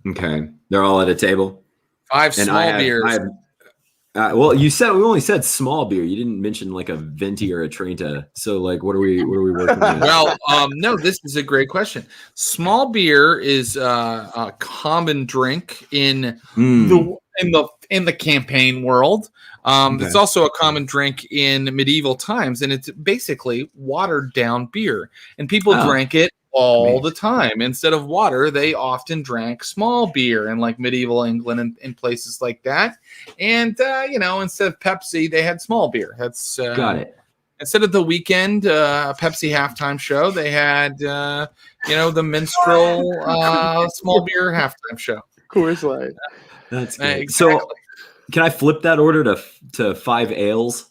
Okay, they're all at a table. 5 small beers. Well, you said we only said small beer. You didn't mention like a venti or a Trenta. So, like, what are we working with? Well, no, this is a great question. Small beer is a common drink in the campaign world. It's also a common drink in medieval times, and it's basically watered down beer. And people drank it all the time. Instead of water, they often drank small beer in like medieval England and in places like that. And instead of Pepsi, they had small beer. That's got it. Instead of the Weekend Pepsi halftime show, they had the minstrel small beer halftime show. Coors Light. That's good. Exactly. So, can I flip that order to 5 ales?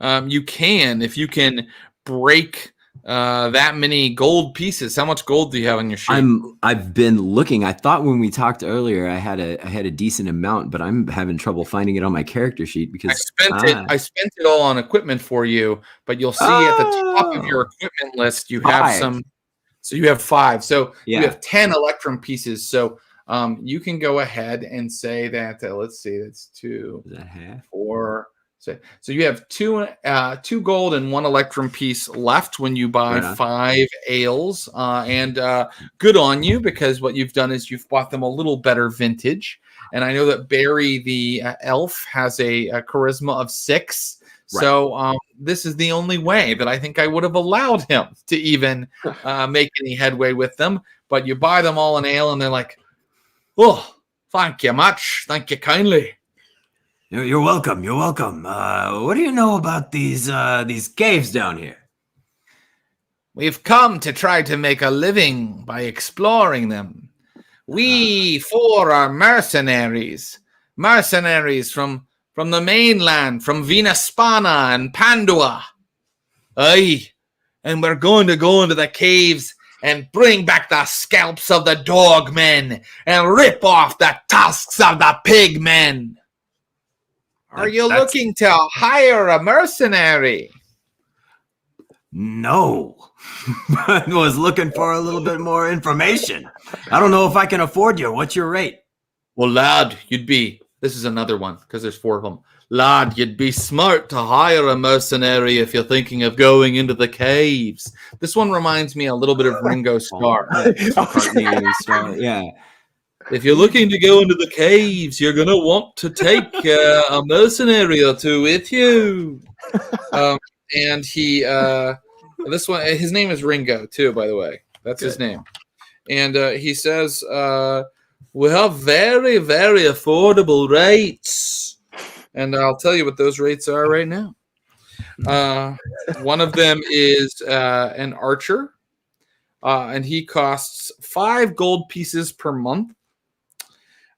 You can, if you can break that many gold pieces. How much gold do you have on your sheet? I've been looking. I thought when we talked earlier, I had a decent amount, but I'm having trouble finding it on my character sheet because I spent it all on equipment for you. But you'll see at the top of your equipment list, you have 5. So you have 5. So you have 10 electrum pieces. So you can go ahead and say that. Let's see, that's 2. Is that half? 4. So you have 2 gold and 1 electrum piece left when you buy 5 ales, and good on you, because what you've done is you've bought them a little better vintage. And I know that Barry the elf has a charisma of 6, so this is the only way that I think I would have allowed him to even make any headway with them. But you buy them all an ale, and they're like, "Oh, thank you much, thank you kindly." You're welcome. You're welcome. What do you know about these caves down here? We've come to try to make a living by exploring them. We 4 are mercenaries from the mainland, from Venuspana and Pandua. Aye, and we're going to go into the caves and bring back the scalps of the dog men and rip off the tusks of the pig men. Are you looking to hire a mercenary? No. I was looking for a little bit more information. I don't know if I can afford you. What's your rate? Well, lad, this is another one, because there's 4 of them. Lad, you'd be smart to hire a mercenary if you're thinking of going into the caves. This one reminds me a little bit of Ringo Starr. Yeah. If you're looking to go into the caves, you're going to want to take a mercenary or 2 with you. And this one, his name is Ringo too, by the way. That's his name. And he says, we have very, very affordable rates. And I'll tell you what those rates are right now. One of them is an archer, and he costs 5 gold pieces per month.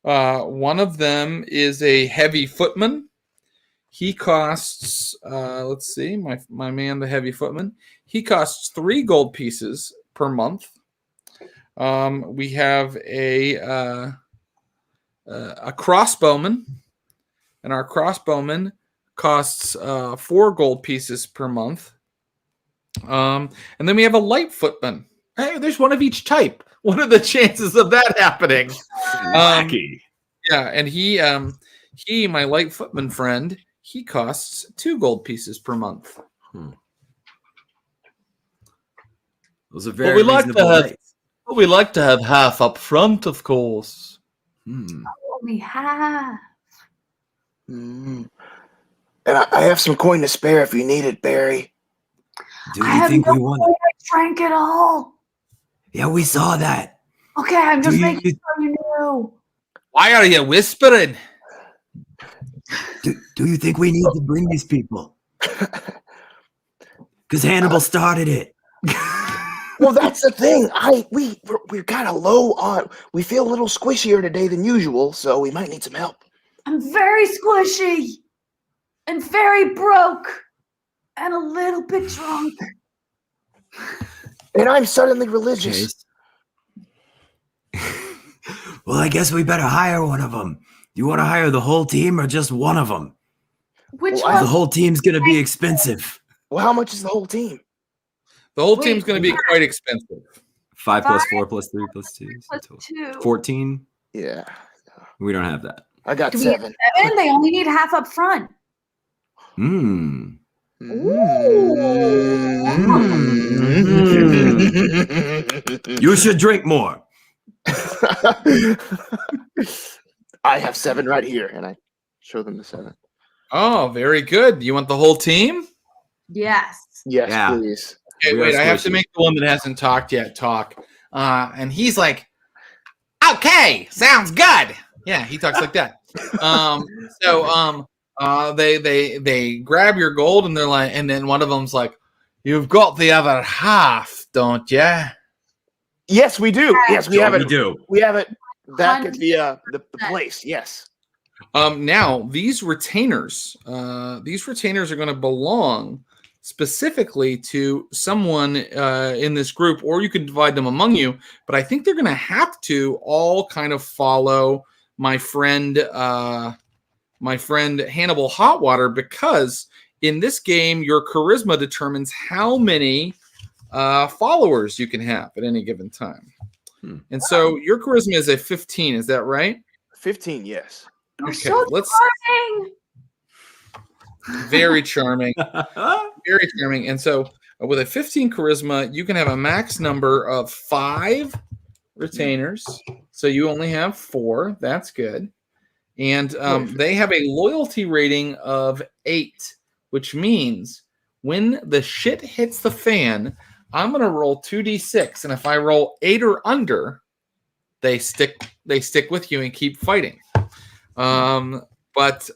One of them is a heavy footman. He costs, let's see, my man, the heavy footman. He costs 3 gold pieces per month. We have a crossbowman and our crossbowman costs 4 gold pieces per month. And then we have a light footman. Hey, there's one of each type. What are the chances of that happening? Wacky. Yeah, and he, my light footman friend, he costs 2 gold pieces per month. Those are very reasonable rates. We like to have half up front, of course. Only half. And I have some coin to spare if you need it, Barry. Do you think we want it? I drank it all. Yeah, we saw that. Okay, I'm just making sure you knew. Why are you whispering? Do you think we need to bring these people? Because Hannibal started it. Well, that's the thing. We're kind of low on. We feel a little squishier today than usual, so we might need some help. I'm very squishy and very broke and a little bit drunk. And I'm suddenly religious. Well, I guess we better hire one of them. You want to hire the whole team or just one of them? Which one? The whole team's going to be expensive. Well, how much is the whole team? The whole team's going to be quite expensive. 5 plus 4 plus 3 plus 2. Plus 2. 14. Yeah. We don't have that. I got Do we have 7. 7? They only need half up front. Hmm. You should drink more. I have 7 right here, and I show them the 7. Oh, very good. You want the whole team? Yes. Yes, Yeah. please. Okay, We wait. are I have to squishy. make the one that hasn't talked yet talk. And he's like, "Okay, sounds good." Yeah, he talks like that. They grab your gold and they're like, and then one of them's like, "You've got the other half, don't you?" Yes, we do. Yes, we have it. We do. We have it back at the place. Yes. Now these retainers are going to belong specifically to someone in this group, or you could divide them among you. But I think they're going to have to all kind of follow my friend Hannibal Hotwater, because in this game your charisma determines how many followers you can have at any given time. And so your charisma is a 15. Is that right? 15. Yes. You're so charming. Very charming. Very charming. And so with a 15 charisma, you can have a max number of 5 retainers. So you only have 4. That's good. And they have a loyalty rating of 8, which means when the shit hits the fan, I'm going to roll 2d6. And if I roll 8 or under, they stick with you and keep fighting. But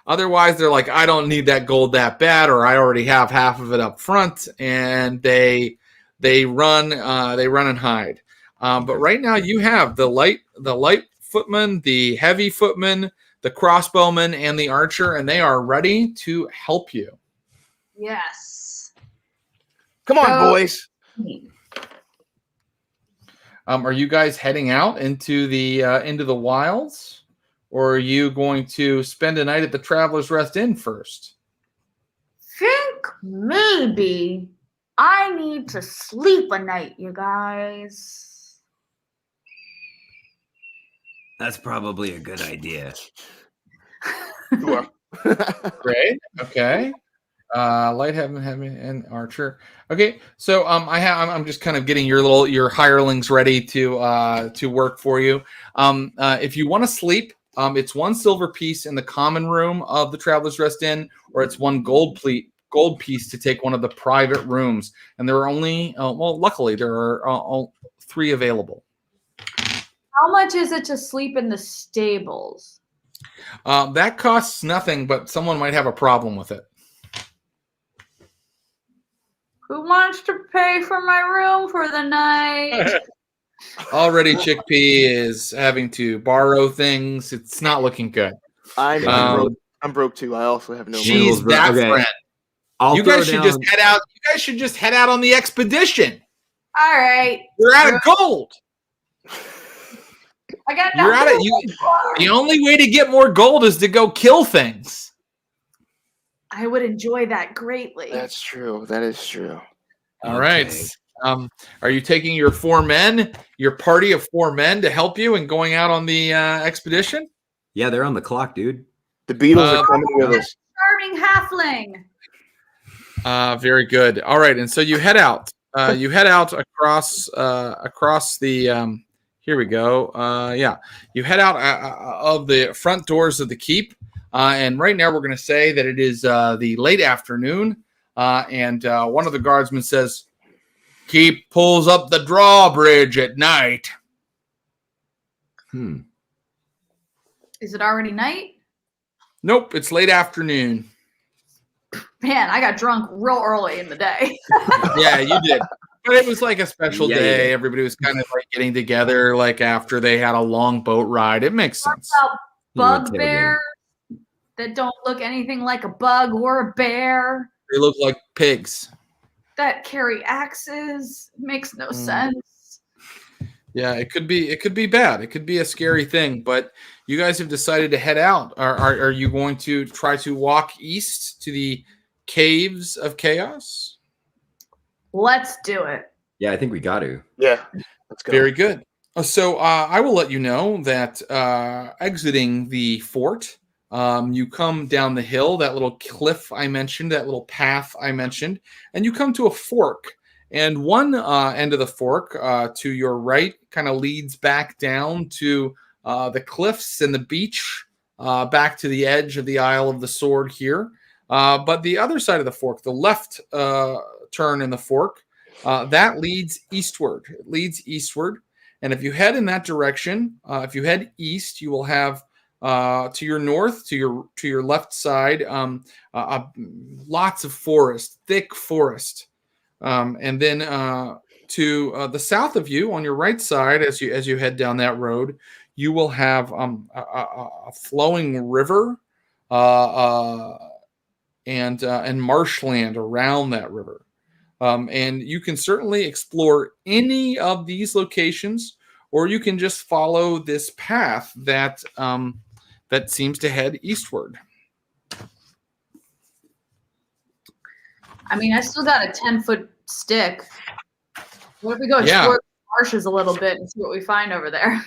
otherwise, they're like, I don't need that gold that bad, or I already have half of it up front, and they run and hide. But right now, you have the light footman, the heavy footman, the crossbowman, and the archer, and they are ready to help you. Yes. Come on, boys. Are you guys heading out into the wilds? Or are you going to spend a night at the Traveler's Rest Inn first? Think maybe I need to sleep a night, you guys. That's probably a good idea. Great. Okay. Light heavy and archer. Okay. So I'm just kind of getting your hirelings ready to work for you. If you want to sleep, it's 1 silver piece in the common room of the Traveler's Rest Inn, or it's 1 gold piece to take one of the private rooms. And there are only, luckily there are 3 available. How much is it to sleep in the stables? That costs nothing, but someone might have a problem with it. Who wants to pay for my room for the night? Already, Chickpea is having to borrow things. It's not looking good. I'm broke too. I also have no money. She's that friend. You guys should just head out. You guys should just head out on the expedition. All right. You're out of gold. I got You're out of you. The only way to get more gold is to go kill things. I would enjoy that greatly. That's true. That is true. All right. Are you taking your 4 men, your party of 4 men, to help you in going out on the expedition? Yeah, they're on the clock, dude. The Beatles are coming with us. Charming halfling. Very good. All right, and so you head out. You head out across the. Here we go. Yeah, you head out of the front doors of the keep, and right now we're going to say that it is the late afternoon, and one of the guardsmen says, "Keep pulls up the drawbridge at night." Is it already night? Nope, it's late afternoon. Man, I got drunk real early in the day. Yeah, you did. But it was like a special day. Everybody was kind of like getting together like after they had a long boat ride. It makes sense. Bugbears that don't look anything like a bug or a bear. They look like pigs. That carry axes. Makes no sense. Yeah, it could be bad. It could be a scary thing, but you guys have decided to head out. Are you going to try to walk east to the Caves of Chaos? Let's do it. Yeah, I think we got to. Yeah, let's go. Very good. So I will let you know that exiting the fort, you come down the hill, that little cliff I mentioned, that little path I mentioned, and you come to a fork. And one end of the fork to your right kind of leads back down to the cliffs and the beach, back to the edge of the Isle of the Sword here. But the other side of the fork, the left turn in the fork, that leads eastward. It leads eastward. And if you head in that direction, if you head east, you will have to your north, to your left side, lots of forest, thick forest. And then to the south of you, on your right side, as you head down that road, you will have a flowing river and marshland around that river. And you can certainly explore any of these locations, or you can just follow this path that seems to head eastward. I mean, I still got a 10-foot stick. What if we go explore the marshes a little bit and see what we find over there?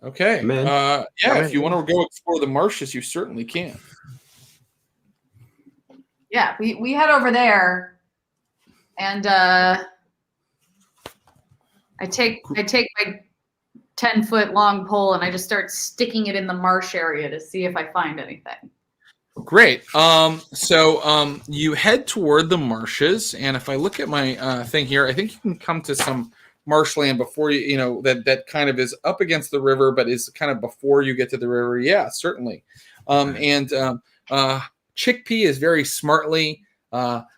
Okay. If you want to go explore the marshes, you certainly can. Yeah, we head over there, and I take my 10-foot long pole and I just start sticking it in the marsh area to see if I find anything. Great. So you head toward the marshes, and if I look at my thing here, I think you can come to some marshland before you that kind of is up against the river, but is kind of before you get to the river. Yeah, certainly. And Chickpea is very smartly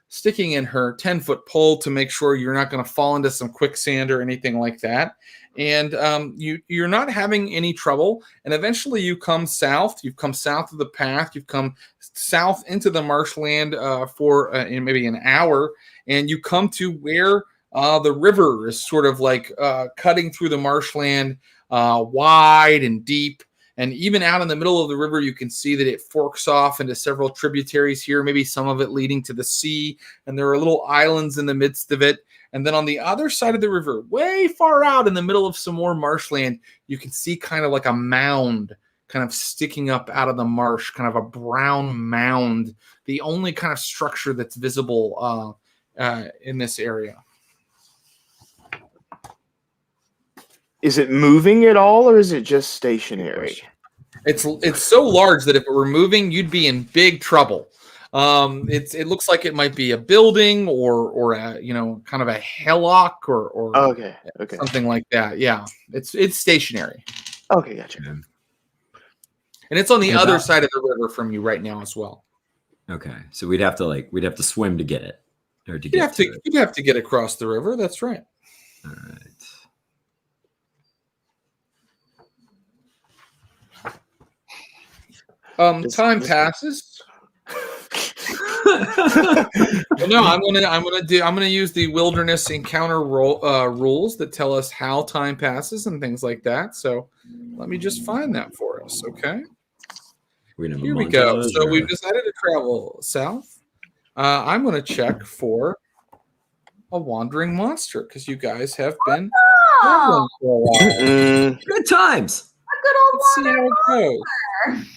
sticking in her 10-foot pole to make sure you're not going to fall into some quicksand or anything like that. And you're not having any trouble. And eventually you come south. You've come south of the path. You've come south into the marshland for in maybe an hour. And you come to where the river is sort of like cutting through the marshland wide and deep. And even out in the middle of the river, you can see that it forks off into several tributaries here, maybe some of it leading to the sea. And there are little islands in the midst of it. And then on the other side of the river, way far out in the middle of some more marshland, you can see kind of like a mound kind of sticking up out of the marsh, kind of a brown mound, the only kind of structure that's visible in this area. Is it moving at all, or is it just stationary? It's so large that if it were moving, you'd be in big trouble. It looks like it might be a building or a, kind of a hillock or okay something like that. Yeah, it's stationary. Okay, gotcha. And it's on the other side of the river from you right now as well. Okay, so we'd have to swim to get it, or to get you'd have to get across the river. That's right. All right. Time passes. No, I'm gonna use the wilderness encounter rules that tell us how time passes and things like that. So let me just find that for us, okay? Here we go. So we've decided to travel south. I'm gonna check for a wandering monster because you guys have been traveling for a while. Good times. A good old Let's see how it wandering goes. monster.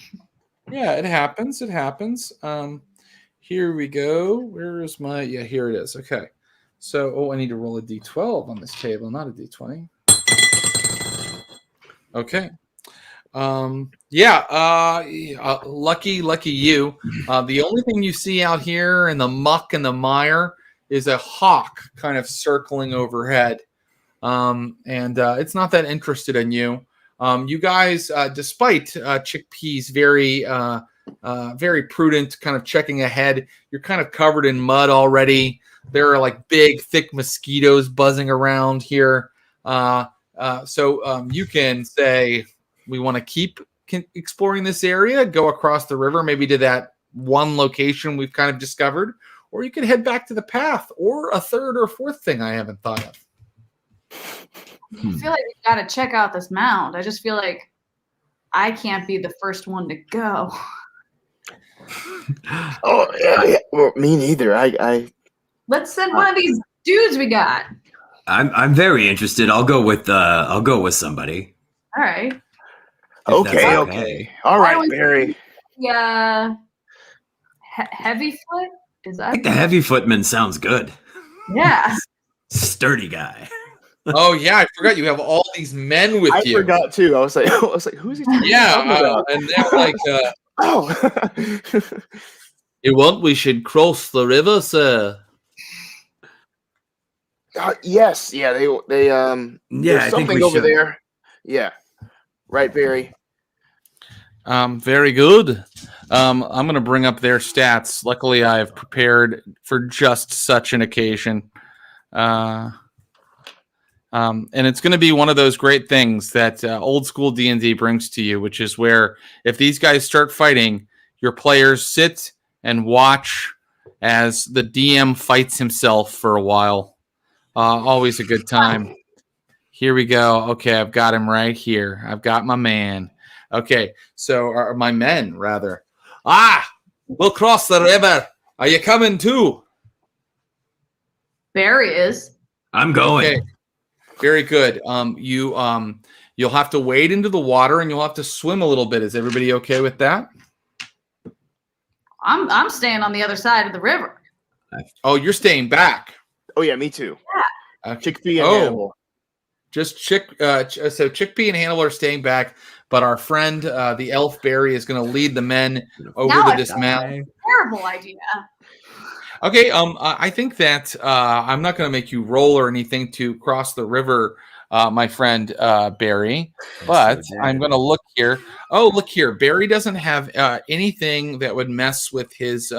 Yeah, it happens. It happens. Here we go. Where is my? Yeah, here it is. Okay. So, I need to roll a d12 on this table, not a d20. Okay. Lucky you. The only thing you see out here in the muck and the mire is a hawk kind of circling overhead. And it's not that interested in you. You guys, despite Chickpea's very prudent kind of checking ahead, you're kind of covered in mud already. There are like big, thick mosquitoes buzzing around here. So you can say, we want to keep exploring this area, go across the river, maybe to that one location we've kind of discovered, or you can head back to the path, or a third or fourth thing I haven't thought of. I feel like we've got to check out this mound. I just feel like I can't be the first one to go. Oh yeah. Well, me neither. Let's send one of these dudes we got. I'm very interested. I'll go with somebody. All right. Okay. All right, Barry. Yeah. Heavy foot? Is that? I think the heavy footman sounds good. Yeah. Sturdy guy. Oh yeah, I forgot you have all these men with you. I forgot too. I was like, who's he talking about? And they're like, oh. you want we should cross the river, sir? Yes. Yeah. They. Yeah, There's I think something we over should. there. Yeah. Right, Barry. Very good. I'm going to bring up their stats. Luckily, I have prepared for just such an occasion. And it's going to be one of those great things that old school D&D brings to you, which is where if these guys start fighting, your players sit and watch as the DM fights himself for a while. Always a good time. Here we go. Okay, I've got him right here. I've got my man. Okay, so or my men, rather. We'll cross the river. Are you coming too? Barry is. I'm going. Okay. Very good. You'll have to wade into the water and you'll have to swim a little bit. Is everybody okay with that? I'm staying on the other side of the river. Oh, you're staying back. Oh yeah, me too. Yeah. Chickpea and Hannibal. Just so Chickpea and Hannibal are staying back, but our friend the elf Barry is going to lead the men over to this mountain. Terrible idea. Okay, I think that I'm not going to make you roll or anything to cross the river, my friend Barry, but I'm going to look here. Oh, look here. Barry doesn't have anything that would mess with his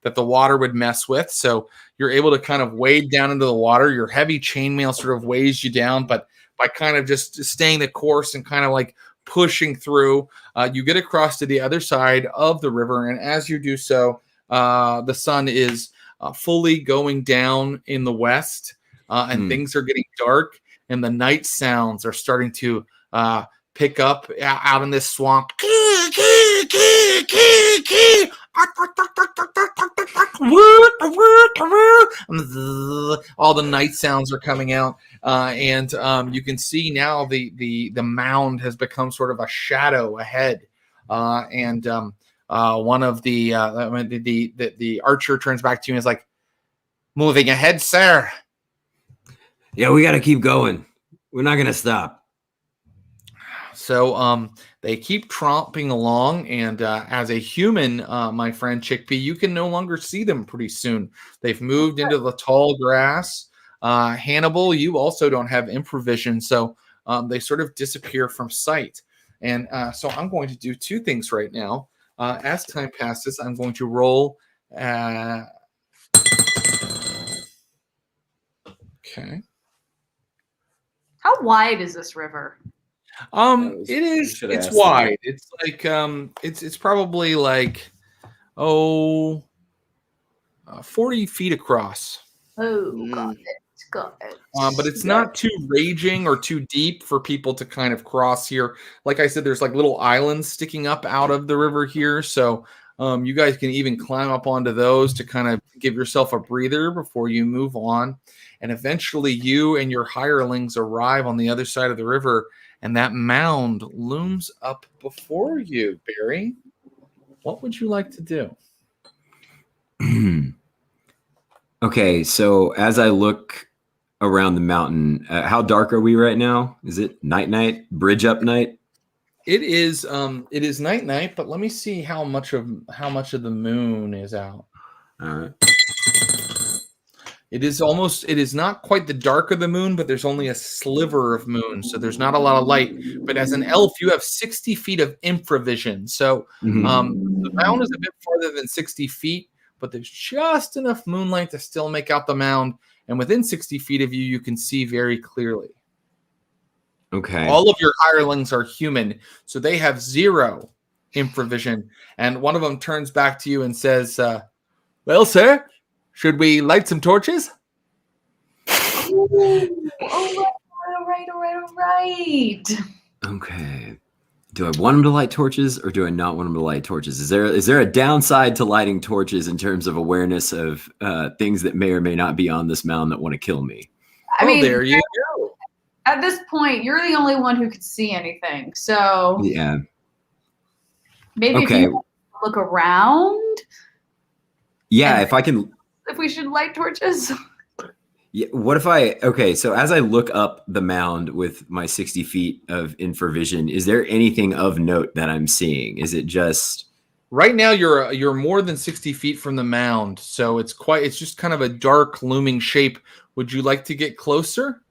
that the water would mess with, so you're able to kind of wade down into the water. Your heavy chainmail sort of weighs you down, but by kind of just staying the course and kind of like pushing through, you get across to the other side of the river, and as you do so, the sun is fully going down in the west, and things are getting dark, and the night sounds are starting to pick up out in this swamp. All the night sounds are coming out, and you can see now the mound has become sort of a shadow ahead, and one of the archer turns back to you and is like, "Moving ahead, sir." Yeah, we got to keep going. We're not going to stop. So they keep tromping along, and as a human, my friend Chickpea, you can no longer see them pretty soon. They've moved into the tall grass. Hannibal, you also don't have improvision, so they sort of disappear from sight. And so I'm going to do two things right now. As time passes, I'm going to roll. Okay. How wide is this river? It's wide. It's like it's probably like 40 feet across. Oh, got it. Got it. But it's not too raging or too deep for people to kind of cross here. Like I said, there's like little islands sticking up out of the river here. So you guys can even climb up onto those to kind of give yourself a breather before you move on. And eventually you and your hirelings arrive on the other side of the river, and that mound looms up before you, Barry. What would you like to do? Okay, so as I look around the mountain, how dark are we right now? Is it night, bridge up night? It is night, but let me see how much of the moon is out. All right. It is not quite the dark of the moon, but there's only a sliver of moon, so there's not a lot of light. But as an elf, you have 60 feet of infravision. So the mound is a bit farther than 60 feet, but there's just enough moonlight to still make out the mound. And within 60 feet of you, you can see very clearly. Okay. All of your hirelings are human, so they have 0 infravision. And one of them turns back to you and says, well, sir, should we light some torches? Ooh, all right. Okay. Do I want them to light torches, or do I not want them to light torches? Is there a downside to lighting torches in terms of awareness of things that may or may not be on this mound that want to kill me? I mean, there you go. At this point, you're the only one who could see anything. So Yeah. maybe if you look around. Yeah, if I can. If we should light torches. Yeah, what if so as I look up the mound with my 60 feet of infravision, is there anything of note that I'm seeing? Is it just... Right now you're more than 60 feet from the mound, so it's just kind of a dark looming shape. Would you like to get closer?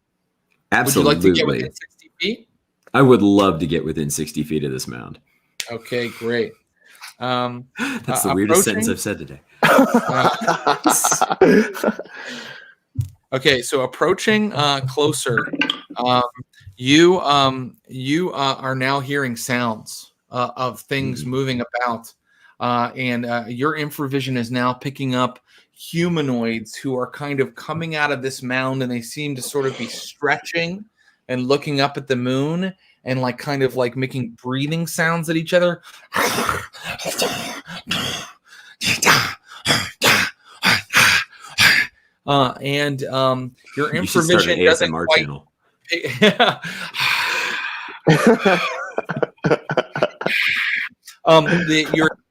Absolutely. Would you like to get within 60 feet? I would love to get within 60 feet of this mound. Okay, great. That's the weirdest sentence I've said today. Okay, so approaching closer, you are now hearing sounds of things moving about, and your infravision is now picking up humanoids who are kind of coming out of this mound, and they seem to sort of be stretching and looking up at the moon and like kind of like making breathing sounds at each other. And your infravision doesn't quite. Your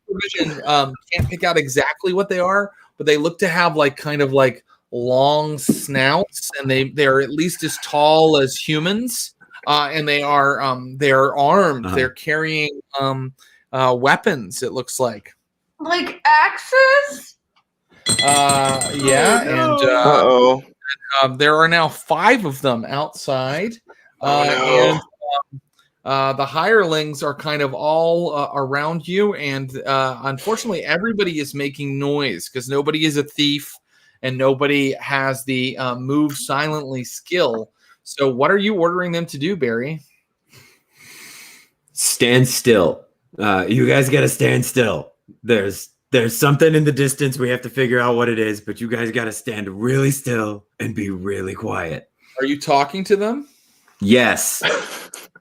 infravision can't pick out exactly what they are, but they look to have like kind of like long snouts, and they're at least as tall as humans, and they are armed. Uh-huh. They're carrying weapons. It looks like axes. Yeah, and there are now 5 of them outside, and the hirelings are kind of all around you, and unfortunately, everybody is making noise because nobody is a thief and nobody has the move silently skill. So, what are you ordering them to do, Barry? Stand still. You guys got to stand still. There's something in the distance. We have to figure out what it is, but you guys got to stand really still and be really quiet. Are you talking to them? Yes.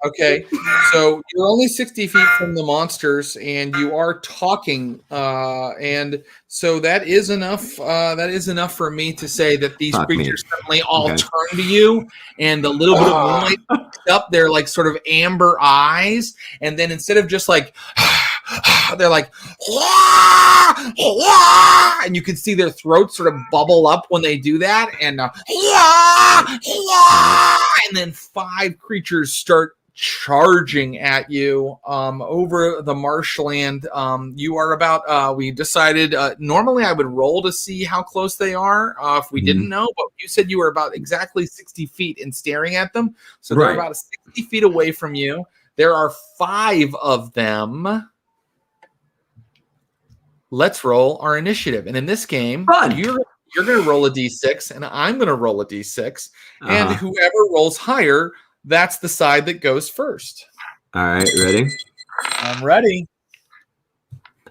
Okay, so you're only 60 feet from the monsters, and you are talking, and so that is enough. That is enough for me to say that these creatures suddenly all turn to you, and the little bit of moonlight picks up their like sort of amber eyes, and then instead of just like they're like, and you can see their throats sort of bubble up when they do that, and then 5 creatures start charging at you over the marshland. You are about, we decided, normally I would roll to see how close they are if we didn't know, but you said you were about exactly 60 feet and staring at them. So they're about 60 feet away from you. There are 5 of them. Let's roll our initiative. And in this game, you're going to roll a d6, and I'm going to roll a d6. And whoever rolls higher, that's the side that goes first. All right, ready? I'm ready.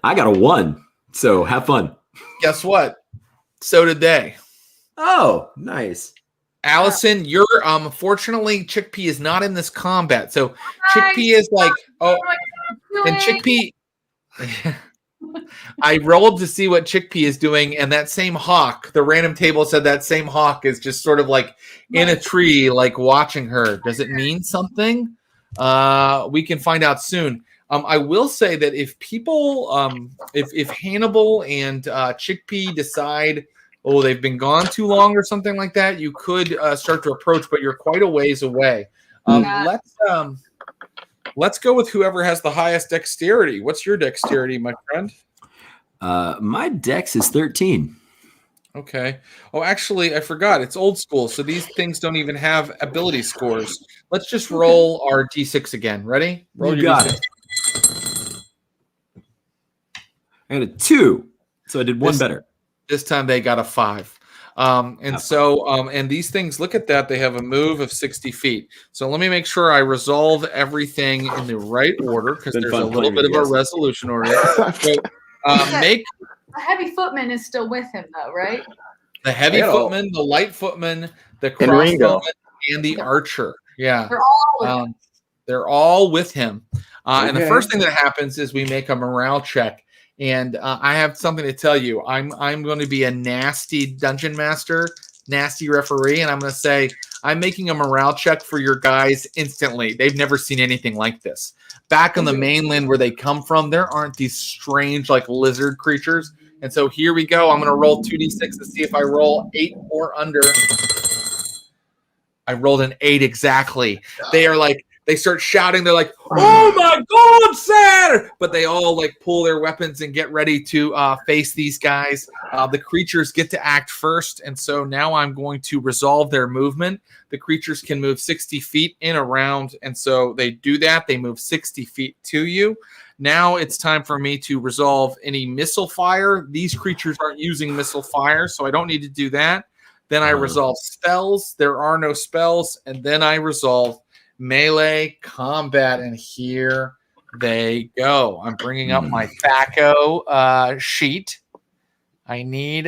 I got a 1, so have fun. Guess what? So did they. Oh, nice. Allison, you're unfortunately Chickpea is not in this combat. So Chickpea is like, oh, and Chickpea. I rolled to see what Chickpea is doing, and that same hawk, the random table said that same hawk is just sort of like in a tree, like watching her. Does it mean something? We can find out soon. I will say that if people, if Hannibal and Chickpea decide, oh, they've been gone too long or something like that, you could start to approach, but you're quite a ways away. Let's go with whoever has the highest dexterity. What's your dexterity, my friend? My dex is 13. Okay. Oh, actually, I forgot. It's old school, so these things don't even have ability scores. Let's just roll our d6 again. Ready? Roll You your got d6. it. I got a 2, so I did one better. This time they got a 5. And these things, look at that. They have a move of 60 feet. So let me make sure I resolve everything in the right order because there's a little bit of a resolution order. So, the heavy footman is still with him, though, right? The heavy footman, the light footman, the crossbowman, and the archer. Yeah. They're all with him. And the first thing that happens is we make a morale check. And I have something to tell you. I'm going to be a nasty dungeon master, nasty referee, and I'm going to say I'm making a morale check for your guys instantly. They've never seen anything like this. Back on the mainland where they come from, there aren't these strange like lizard creatures. And so here we go. I'm going to roll 2d6 to see if I roll 8 or under. I rolled an 8 exactly. They are like, they start shouting. They're like, "Oh my God, sir!" But they all like pull their weapons and get ready to face these guys. The creatures get to act first, and so now I'm going to resolve their movement. The creatures can move 60 feet in a round, and so they do that. They move 60 feet to you. Now it's time for me to resolve any missile fire. These creatures aren't using missile fire, so I don't need to do that. Then I resolve spells. There are no spells, and then I resolve melee combat, and here they go. I'm bringing up my THAC0 sheet. I need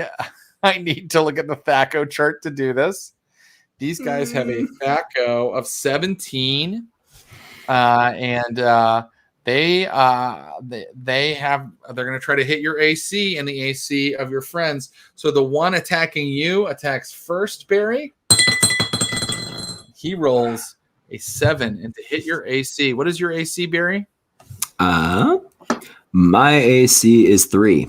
to look at the THAC0 chart to do this. These guys have a THAC0 of 17, and they're going to try to hit your AC and the AC of your friends. So the one attacking you attacks first, Barry. He rolls a 7 and to hit your AC. What is your AC, Barry? My AC is 3.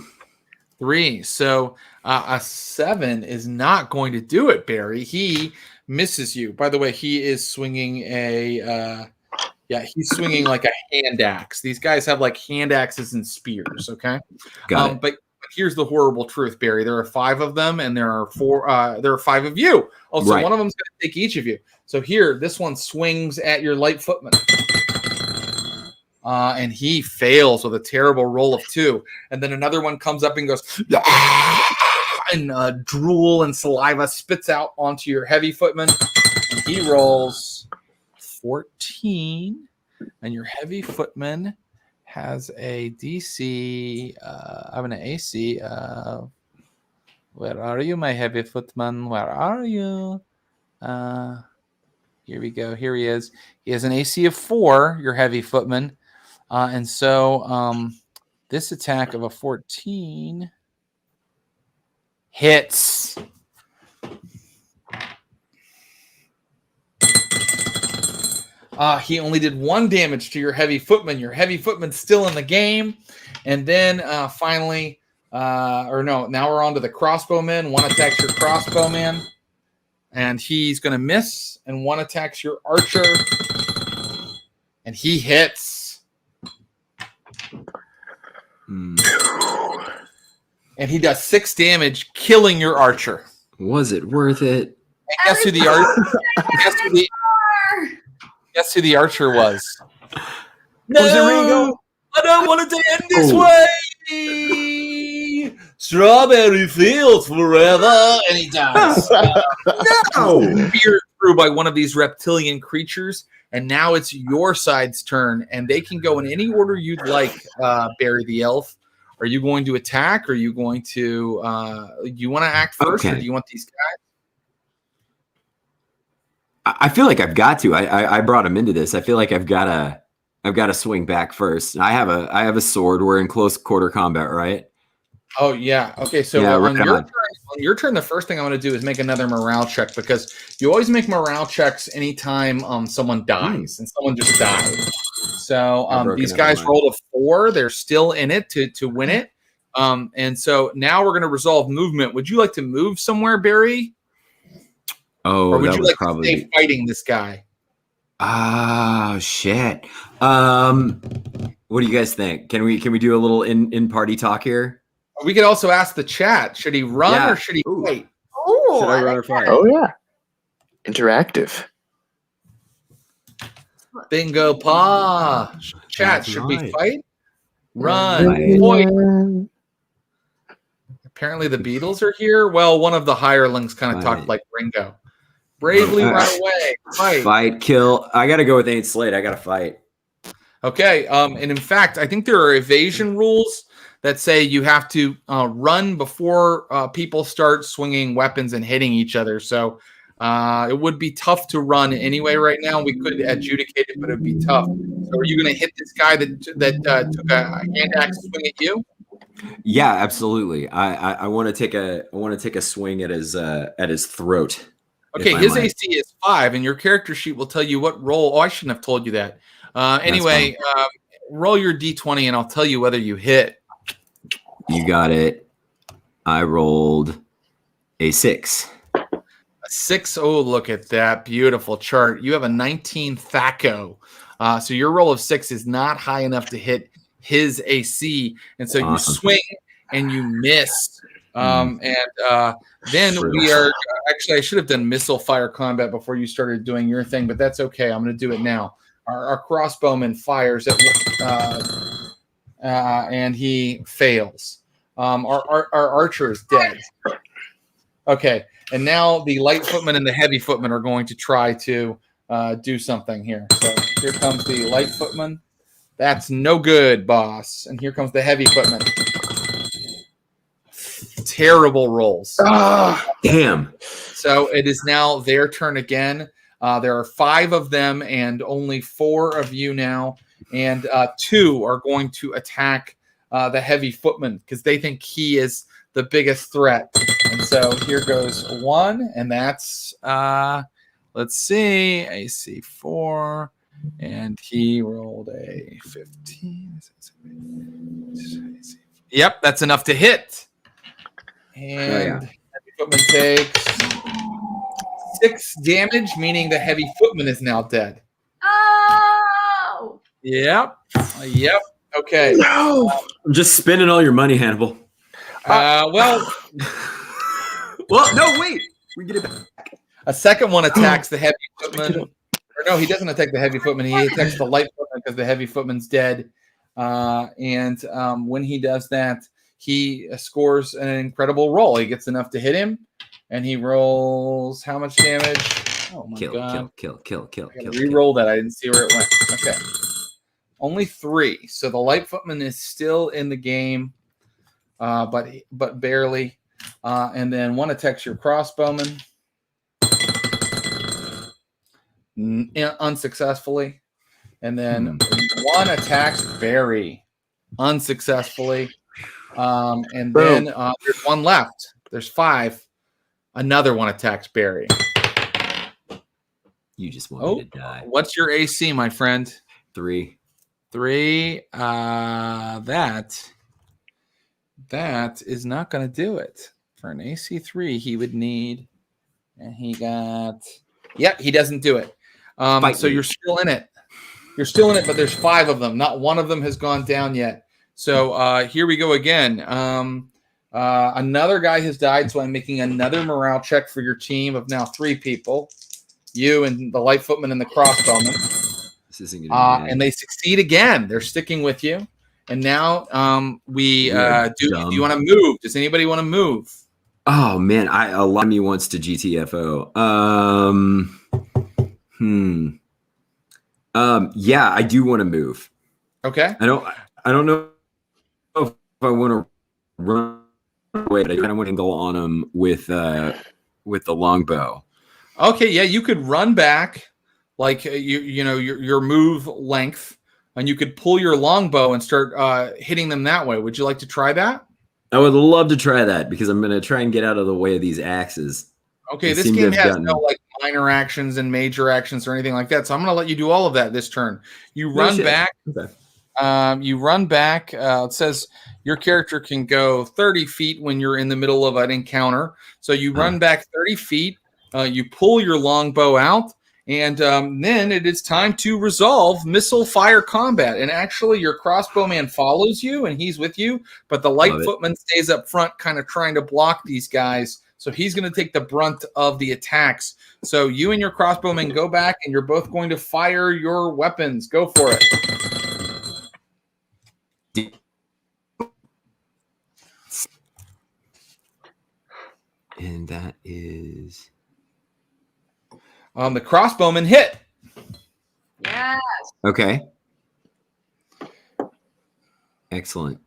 3. So a 7 is not going to do it, Barry. He misses you. By the way, he is swinging he's swinging like a hand axe. These guys have like hand axes and spears. Okay, got it. But here's the horrible truth, Barry. There are 5 of them, and there are 4. There are 5 of you. Oh, so one of them's going to take each of you. So here, this one swings at your light footman. And he fails with a terrible roll of 2. And then another one comes up and goes, and drool and saliva spits out onto your heavy footman. And he rolls 14. And your heavy footman has a DC, an AC. Where are you, my heavy footman? Where are you? Here we go. Here he is. He has an AC of 4, your heavy footman. And so this attack of a 14 hits. He only did 1 damage to your heavy footman. Your heavy footman's still in the game. And then finally, now we're on to the crossbowman. 1 attacks your crossbowman. And he's going to miss. And 1 attacks your archer. And he hits. And he does 6 damage, killing your archer. Was it worth it? And guess who the archer? Guess who the archer was? No, was it Ringo? I don't want it to end this way. Strawberry fields forever, and he dies. No, speared through by one of these reptilian creatures, and now it's your side's turn, and they can go in any order you'd like. Barry the elf. Are you going to attack? Or are you going to? You want to act first, or do you want these guys? I feel like I've got to. I brought him into this. I feel like I've got to swing back first. I have a sword. We're in close quarter combat, right? Oh yeah. Okay. So Yeah, on your turn, the first thing I want to do is make another morale check, because you always make morale checks anytime someone dies, and someone just died. So these guys rolled a 4. They're still in it to win it. And so now we're going to resolve movement. Would you like to move somewhere, Barry? Oh, or would that you would like probably to stay fighting this guy? Ah, shit. What do you guys think? Can we do a little in party talk here? We could also ask the chat: should he run or should he fight? Oh, Should I run or fight? Oh yeah, interactive. Bingo, pa. Chat: That's should we right. fight? Run. Right. Point. Apparently the Beatles are here. Well, one of the hirelings kind of talked like Ringo. Bravely run away. Fight, kill. I got to go with Ain't Slate. I got to fight. Okay. And in fact, I think there are evasion rules that say you have to run before people start swinging weapons and hitting each other. So it would be tough to run anyway right now. We could adjudicate it, but it would be tough. So are you going to hit this guy that took a hand axe swing at you? Yeah, absolutely. I want to take a swing at his throat. Okay, his AC is 5, and your character sheet will tell you what roll. Oh, I shouldn't have told you that. Anyway, roll your D20, and I'll tell you whether you hit. You got it. I rolled a 6. A 6. Oh, look at that beautiful chart. You have a 19 THAC0. So your roll of 6 is not high enough to hit his AC, and so you swing and you miss. Then we are actually, I should have done missile fire combat before you started doing your thing, but that's okay. I'm going to do it now. Our crossbowman fires at and he fails. Our archer is dead. Okay, and now the light footman and the heavy footman are going to try to do something here. So here comes the light footman. That's no good, boss. And here comes the heavy footman. Terrible rolls. Damn. So it is now their turn again. There are 5 of them and only 4 of you now. And 2 are going to attack the heavy footman because they think he is the biggest threat. And so here goes 1, and that's, let's see, AC 4. And he rolled a 15. Yep, that's enough to hit. And heavy footman takes 6 damage, meaning the heavy footman is now dead. Oh! Yep. Okay. No. I'm just spending all your money, Hannibal. Well, no, wait. We get it back. a second one attacks the heavy footman. Or no, he doesn't attack the heavy footman. He attacks the light footman because the heavy footman's dead. And when he does that, he scores an incredible roll. He gets enough to hit him, and he rolls how much damage? Oh my god! Kill. Re-roll that. I didn't see where it went. Okay, only 3. So the light footman is still in the game, but barely. And then 1 attacks your crossbowman. Unsuccessfully, and then 1 attacks Barry unsuccessfully, and then there's 1 left. There's 5. Another 1 attacks Barry. You just want me to die. What's your AC, my friend? 3. 3. That is not going to do it. For an AC 3, he would need, and he got. Yep, he doesn't do it. So you're still in it. You're still in it, but there's 5 of them. Not one of them has gone down yet. So here we go again. Another guy has died, so I'm making another morale check for your team of now 3 people. You and the light footman and the crossbowman. This isn't gonna be and they succeed again. They're sticking with you. And now do you want to move? Does anybody want to move? Oh man, a lot of me wants to GTFO. Yeah, I do want to move. Okay. I don't know if I want to run away, but I kind of want to go on him with the longbow. Okay, yeah, you could run back like you know your move length, and you could pull your longbow and start hitting them that way. Would you like to try that? I would love to try that because I'm going to try and get out of the way of these axes. Okay, this game has no like minor actions and major actions or anything like that, so I'm going to let you do all of that this turn. You run back. Okay. You run back. It says your character can go 30 feet when you're in the middle of an encounter. So you run back 30 feet. You pull your longbow out, and then it is time to resolve missile fire combat. And actually, your crossbowman follows you, and he's with you, but the light footman stays up front, kind of trying to block these guys. So he's going to take the brunt of the attacks. So you and your crossbowman go back, and you're both going to fire your weapons. Go for it. And that is... the crossbowman hit. Yes. Okay. Excellent.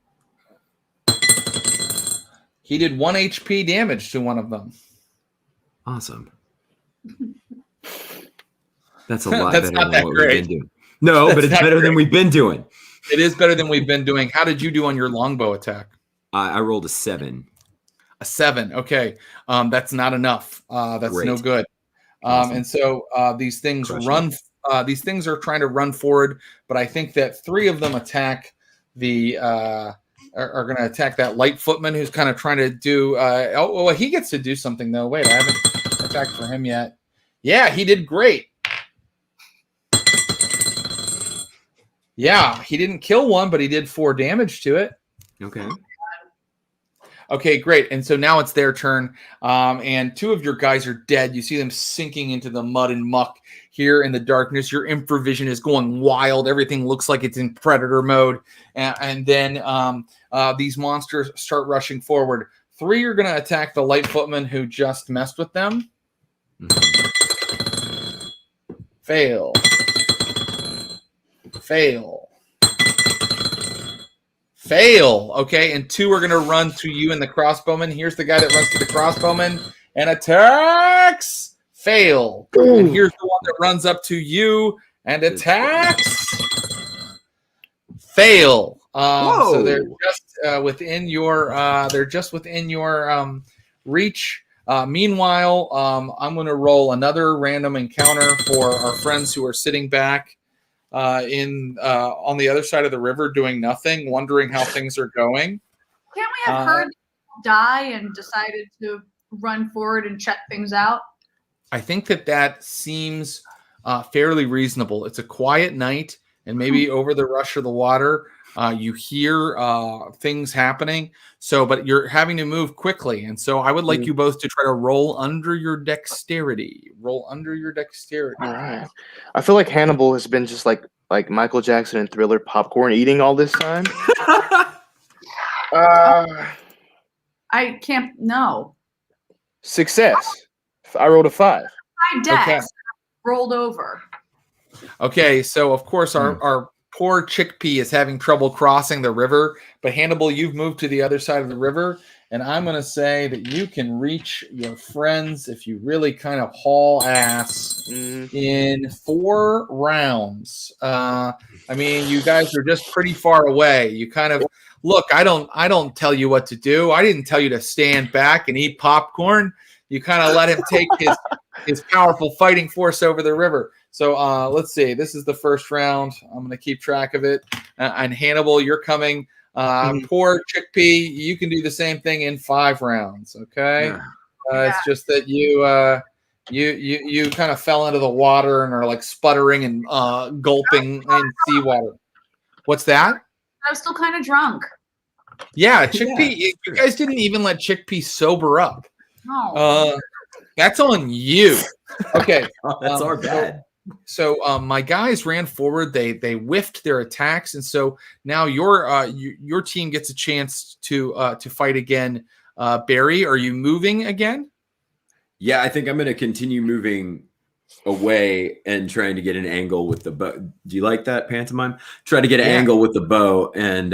He did 1 HP damage to one of them. Awesome. That's a lot better not than that what great. we've been doing. No, but it's better than we've been doing. It is better than we've been doing. How did you do on your longbow attack? I rolled a 7. A 7. Okay. That's not enough. That's Great. no good. Awesome. And so these things these things are trying to run forward, but I think that 3 of them attack the are going to attack that light footman who's kind of trying to do he gets to do something though. Wait, I haven't attacked for him yet. Yeah, he did great. Yeah, he didn't kill one, but he did 4 damage to it. Okay. Okay, great. And so now it's their turn. And 2 of your guys are dead. You see them sinking into the mud and muck here in the darkness. Your infravision is going wild. Everything looks like it's in predator mode. And then these monsters start rushing forward. 3 are going to attack the light footman who just messed with them. Fail. Fail. Fail. Okay, and 2 are going to run to you and the crossbowman. Here's the guy that runs to the crossbowman and attacks. Fail. Ooh. And here's the one that runs up to you and attacks. Fail. So they're just within your reach. Meanwhile, I'm going to roll another random encounter for our friends who are sitting back on the other side of the river doing nothing, wondering how things are going. Can't we have heard die and decided to run forward and check things out? I think that seems fairly reasonable. It's a quiet night, and maybe over the rush of the water, you hear things happening. So, but you're having to move quickly, and so I would like you both to try to roll under your dexterity. Roll under your dexterity. All right. I feel like Hannibal has been just like Michael Jackson in Thriller popcorn eating all this time. I can't. No. Success. I rolled a 5. My dex rolled over. Okay, so of course our poor Chickpea is having trouble crossing the river, but Hannibal, you've moved to the other side of the river, and I'm going to say that you can reach your friends if you really kind of haul ass in 4 rounds. I mean, you guys are just pretty far away. You kind of look. I don't tell you what to do. I didn't tell you to stand back and eat popcorn. You kind of let him take his powerful fighting force over the river. So let's see. This is the first round. I'm going to keep track of it. And Hannibal, you're coming. Poor Chickpea, you can do the same thing in 5 rounds. Okay. It's just that you kind of fell into the water and are like sputtering and gulping in seawater. What's that? I was still kind of drunk. Yeah, Chickpea. You guys didn't even let Chickpea sober up. No. That's on you. Okay. That's our bad. So my guys ran forward. They whiffed their attacks, and so now your team gets a chance to fight again. Barry, are you moving again? Yeah, I think I'm going to continue moving away and trying to get an angle with the bow. Do you like that pantomime? Try to get an angle with the bow and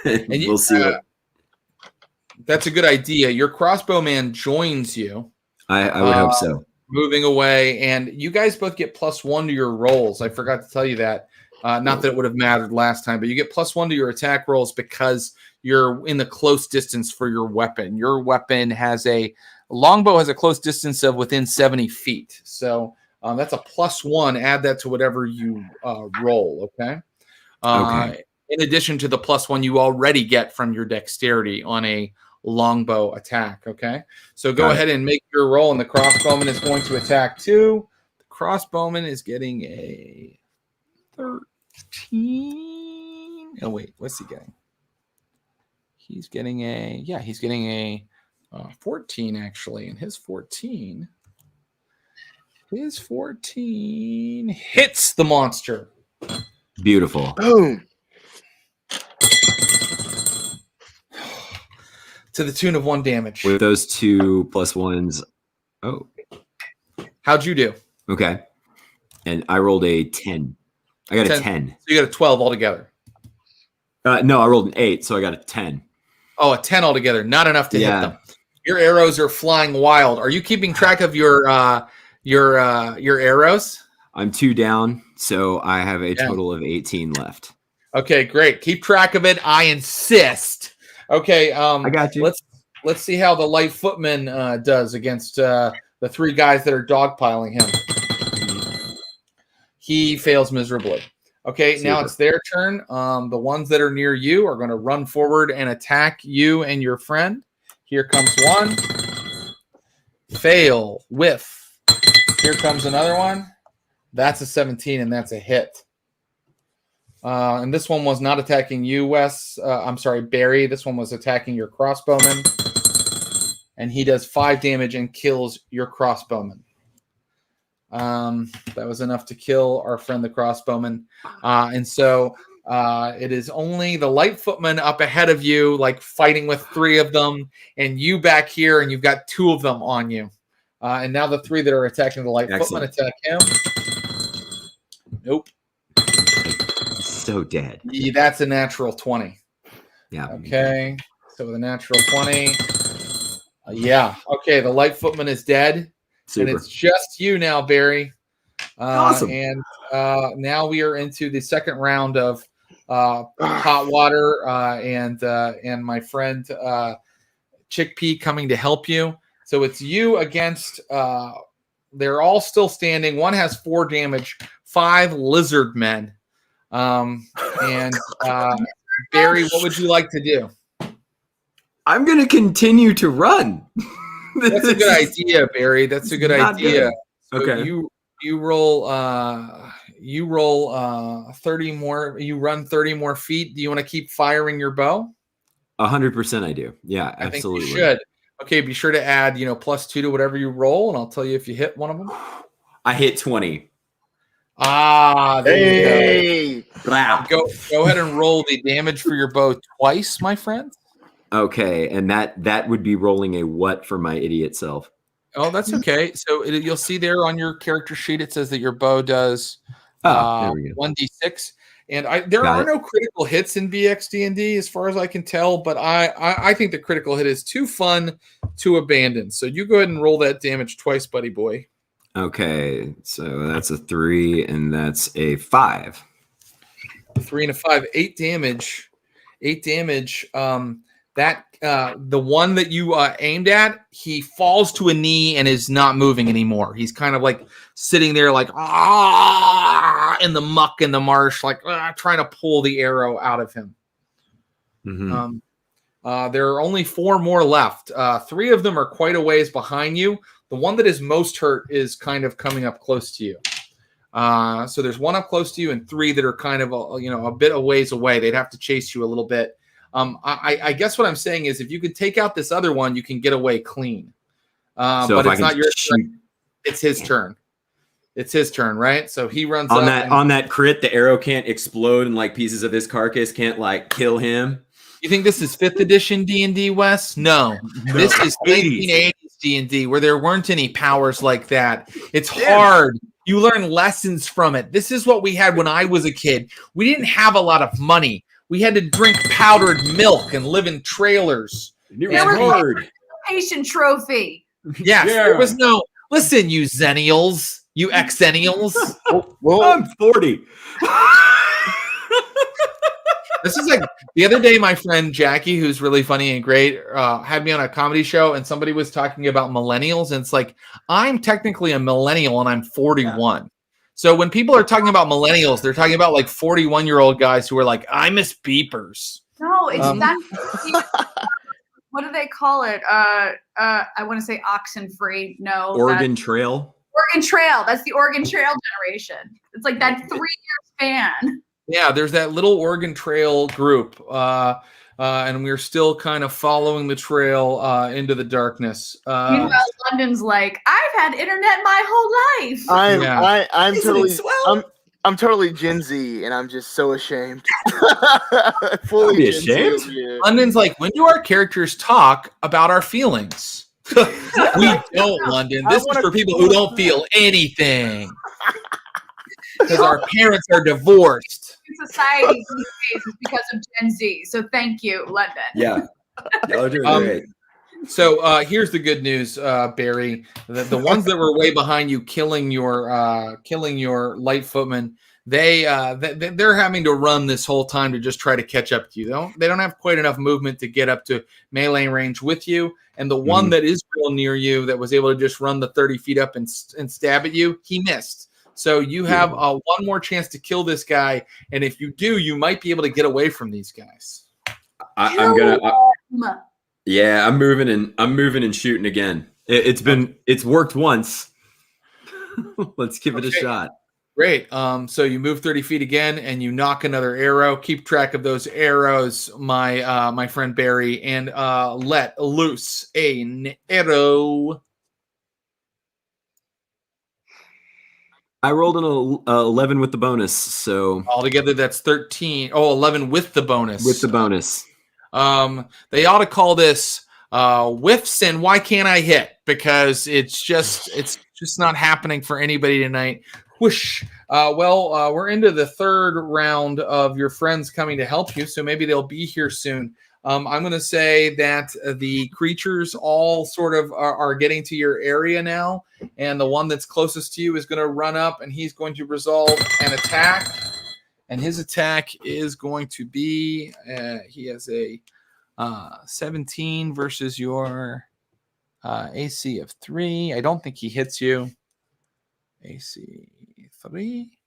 We'll see. That's a good idea. Your crossbowman joins you. I would hope so. Moving away, and you guys both get +1 to your rolls. I forgot to tell you that. Not that it would have mattered last time, but you get +1 to your attack rolls because you're in the close distance for your weapon. Your weapon has longbow has a close distance of within 70 feet. So that's a +1. Add that to whatever you roll, okay? Okay. In addition to the +1 you already get from your dexterity on a longbow attack, okay? So go ahead and make your roll, and the crossbowman is going to attack too. The crossbowman is getting a 13. Oh, wait, what's he getting? He's getting a 14, actually, and his 14 hits the monster. Beautiful. Boom. To the tune of 1 damage. With those 2 +1s. Oh. How'd you do? Okay. And I rolled a 10. I got a 10. So you got a 12 altogether. No, I rolled an 8, so I got a 10. Oh, a 10 altogether. Not enough to hit them. Your arrows are flying wild. Are you keeping track of your arrows? I'm 2 down, so I have a total of 18 left. Okay, great. Keep track of it. I insist. Okay, I got you. Let's see how the light footman does against the 3 guys that are dogpiling him. He fails miserably. Okay, Super. Now it's their turn. The ones that are near you are going to run forward and attack you and your friend. Here comes one. Fail. Whiff. Here comes another one. That's a 17, and that's a hit. And this one was not attacking you, Wes. I'm sorry, Barry. This one was attacking your crossbowman. And he does 5 damage and kills your crossbowman. That was enough to kill our friend the crossbowman. And so it is only the light footman up ahead of you, like fighting with 3 of them, and you back here, and you've got 2 of them on you. And now the 3 that are attacking the light footman attack him. Nope. So dead. Yeah, that's a natural 20. Yeah. Okay. So with a natural 20. Yeah. Okay. The light footman is dead. Super. And it's just you now, Barry. Awesome. And now we are into the second round of Hotwater and my friend Chickpea coming to help you. So it's you against. They're all still standing. One has 4 damage. 5 lizard men. And Barry, what would you like to do? I'm going to continue to run. That's a good idea, Barry. That's a good idea. Good. So okay. You roll 30 more. You run 30 more feet. Do you want to keep firing your bow? 100% I do. Yeah, absolutely. I think you should. Okay, be sure to add, +2 to whatever you roll, and I'll tell you if you hit one of them. I hit 20. There you go. Wow. Go ahead and roll the damage for your bow twice, my friend. Okay, and that would be rolling a what for my idiot self? Oh, that's okay. So you'll see there on your character sheet, it says that your bow does there we go. 1d6. And there are no critical hits in BXD&D as far as I can tell, but I think the critical hit is too fun to abandon. So you go ahead and roll that damage twice, buddy boy. Okay, so that's a 3 and that's a 5. 3 and a 5, 8 damage. 8 damage. That the one that you aimed at, he falls to a knee and is not moving anymore. He's kind of like sitting there like in the muck in the marsh, like trying to pull the arrow out of him. Mm-hmm. There are only 4 more left. 3 of them are quite a ways behind you. The one that is most hurt is kind of coming up close to you. So there's 1 up close to you and 3 that are kind of a bit a ways away. They'd have to chase you a little bit. I guess what I'm saying is if you could take out this other one, you can get away clean. So but it's not your turn. It's his turn. It's his turn, right? So he runs on up on that crit. The arrow can't explode and like pieces of his carcass can't like kill him. You think this is 5th edition D&D, Wes? No. This is 1980s D&D where there weren't any powers like that. It's hard. You learn lessons from it. This is what we had when I was a kid. We didn't have a lot of money. We had to drink powdered milk and live in trailers. It was hard. Patient trophy. Yes, Yeah. there was no. Listen, you Zennials, you Xennials. Well, I'm 40. This is like the other day, my friend Jackie, who's really funny and great, had me on a comedy show, and somebody was talking about millennials, and it's like, I'm technically a millennial, and I'm 41. Yeah. So when people are talking about millennials, they're talking about like 41-year-old guys who are like, I miss beepers. No, it's that. What do they call it? I want to say oxen free. No. Oregon Trail. Oregon Trail. That's the Oregon Trail generation. It's like that 3-year span. Yeah, there's that little Oregon Trail group, and we're still kind of following the trail into the darkness. Meanwhile, London's like, I've had internet my whole life. I'm totally Gen Z, and I'm just so ashamed. Fully be ashamed. London's like, when do our characters talk about our feelings? We don't, London. This is for people who don't feel anything. Because our parents are divorced. Society these days is because of Gen Z. So thank you, London. Yeah. Y'all are doing great. So here's the good news, Barry. The ones that were way behind you, killing your light footmen, they're having to run this whole time to just try to catch up to you. They don't have quite enough movement to get up to melee range with you. And the one that is real near you that was able to just run the 30 feet up and stab at you, he missed. So you have one more chance to kill this guy, and if you do, you might be able to get away from these guys. I'm moving and shooting again. It's worked once. Let's give it a shot. Great. So you move 30 feet again, and you knock another arrow. Keep track of those arrows, my friend Barry, and let loose an arrow. I rolled an 11 with the bonus, so altogether that's 13. Oh, 11 with the bonus. With the bonus. They ought to call this whiffs and why can't I hit? Because it's just not happening for anybody tonight. Whoosh. We're into the third round of your friends coming to help you, so maybe they'll be here soon. I'm going to say that the creatures all sort of are getting to your area now, and the one that's closest to you is going to run up, and he's going to resolve an attack, and his attack is going to be he has a 17 versus your AC of 3. I don't think he hits you. AC 3,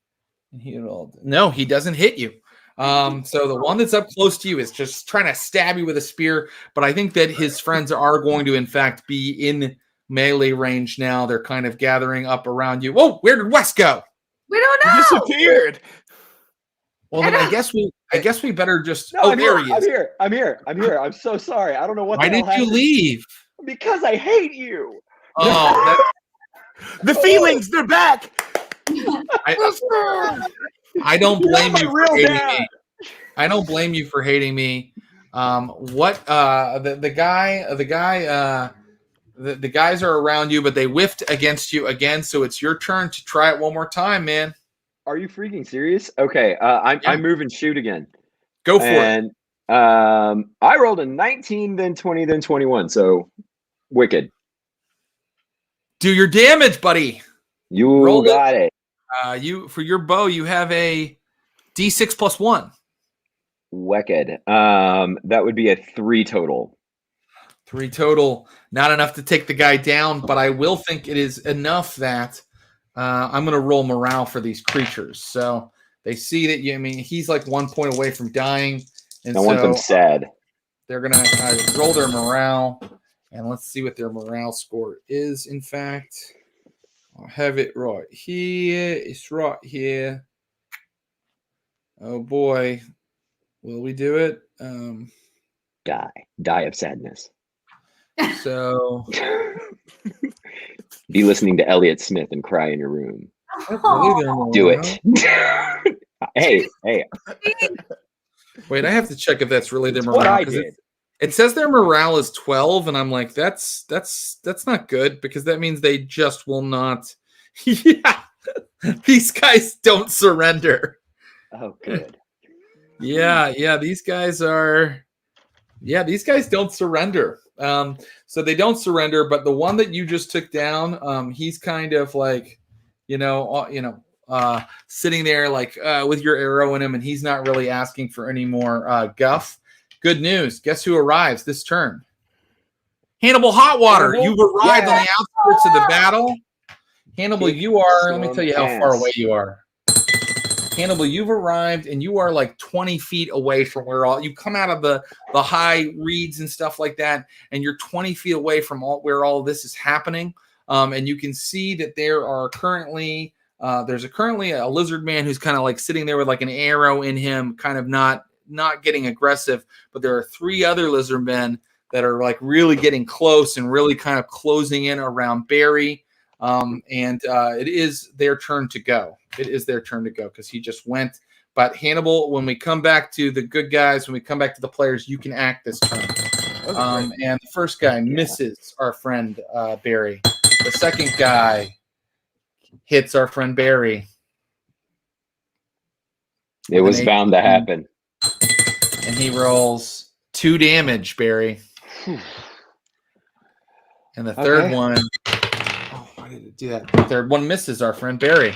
and he rolled. No, he doesn't hit you. So the one that's up close to you is just trying to stab you with a spear, but I think that his friends are going to in fact be in melee range now. They're kind of gathering up around you. Whoa, where did Wes go? We don't know. He disappeared. Well, then I guess we better just. No, there he is. I'm here. I'm so sorry. I don't know what. Why did you leave? Because I hate you. Oh, the feelings, they're back. I don't blame you for hating me. I don't blame you for hating me. The guys are around you, but they whiffed against you again. So it's your turn to try it one more time, man. Are you freaking serious? Okay, I move and shoot again. Go for it. I rolled a 19, then 20, then 21. So wicked. Do your damage, buddy. You got it. You for your bow, you have a D6 plus 1. Wicked. That would be a 3 total. 3 total. Not enough to take the guy down, but I will think it is enough that I'm going to roll morale for these creatures. So they see that he's like 1 point away from dying, and I want them sad. They're going to roll their morale, and let's see what their morale score is. In fact, I'll have it right here. It's right here. Oh boy, will we do it? Die of sadness. So be listening to Elliott Smith and cry in your room. Do it. hey. Wait, I have to check if that's really their morale. It says their morale is 12, and I'm like, that's not good, because that means they just will not. Yeah, these guys don't surrender. Oh, good. Yeah. These guys don't surrender. So they don't surrender. But the one that you just took down, he's kind of like, sitting there like with your arrow in him, and he's not really asking for any more guff. Good news. Guess who arrives this turn? Hannibal Hotwater. You've arrived on the outskirts of the battle. Hannibal, you are. Let me tell you how far away you are. Hannibal, you've arrived, and you are like 20 feet away from where you come out of the high reeds and stuff like that, and you're 20 feet away from where all of this is happening. And you can see that there are currently a lizard man who's kind of like sitting there with like an arrow in him, kind of not getting aggressive. But there are 3 other lizard men that are like really getting close and really kind of closing in around Barry. It is their turn to go. Because he just went. But Hannibal, when we come back to the good guys, when we come back to the players, you can act this turn. And the first guy misses our friend Barry. The second guy hits our friend Barry. It was bound to happen. And he rolls 2 damage, Barry. And the third one, why did it do that? The third one misses our friend Barry.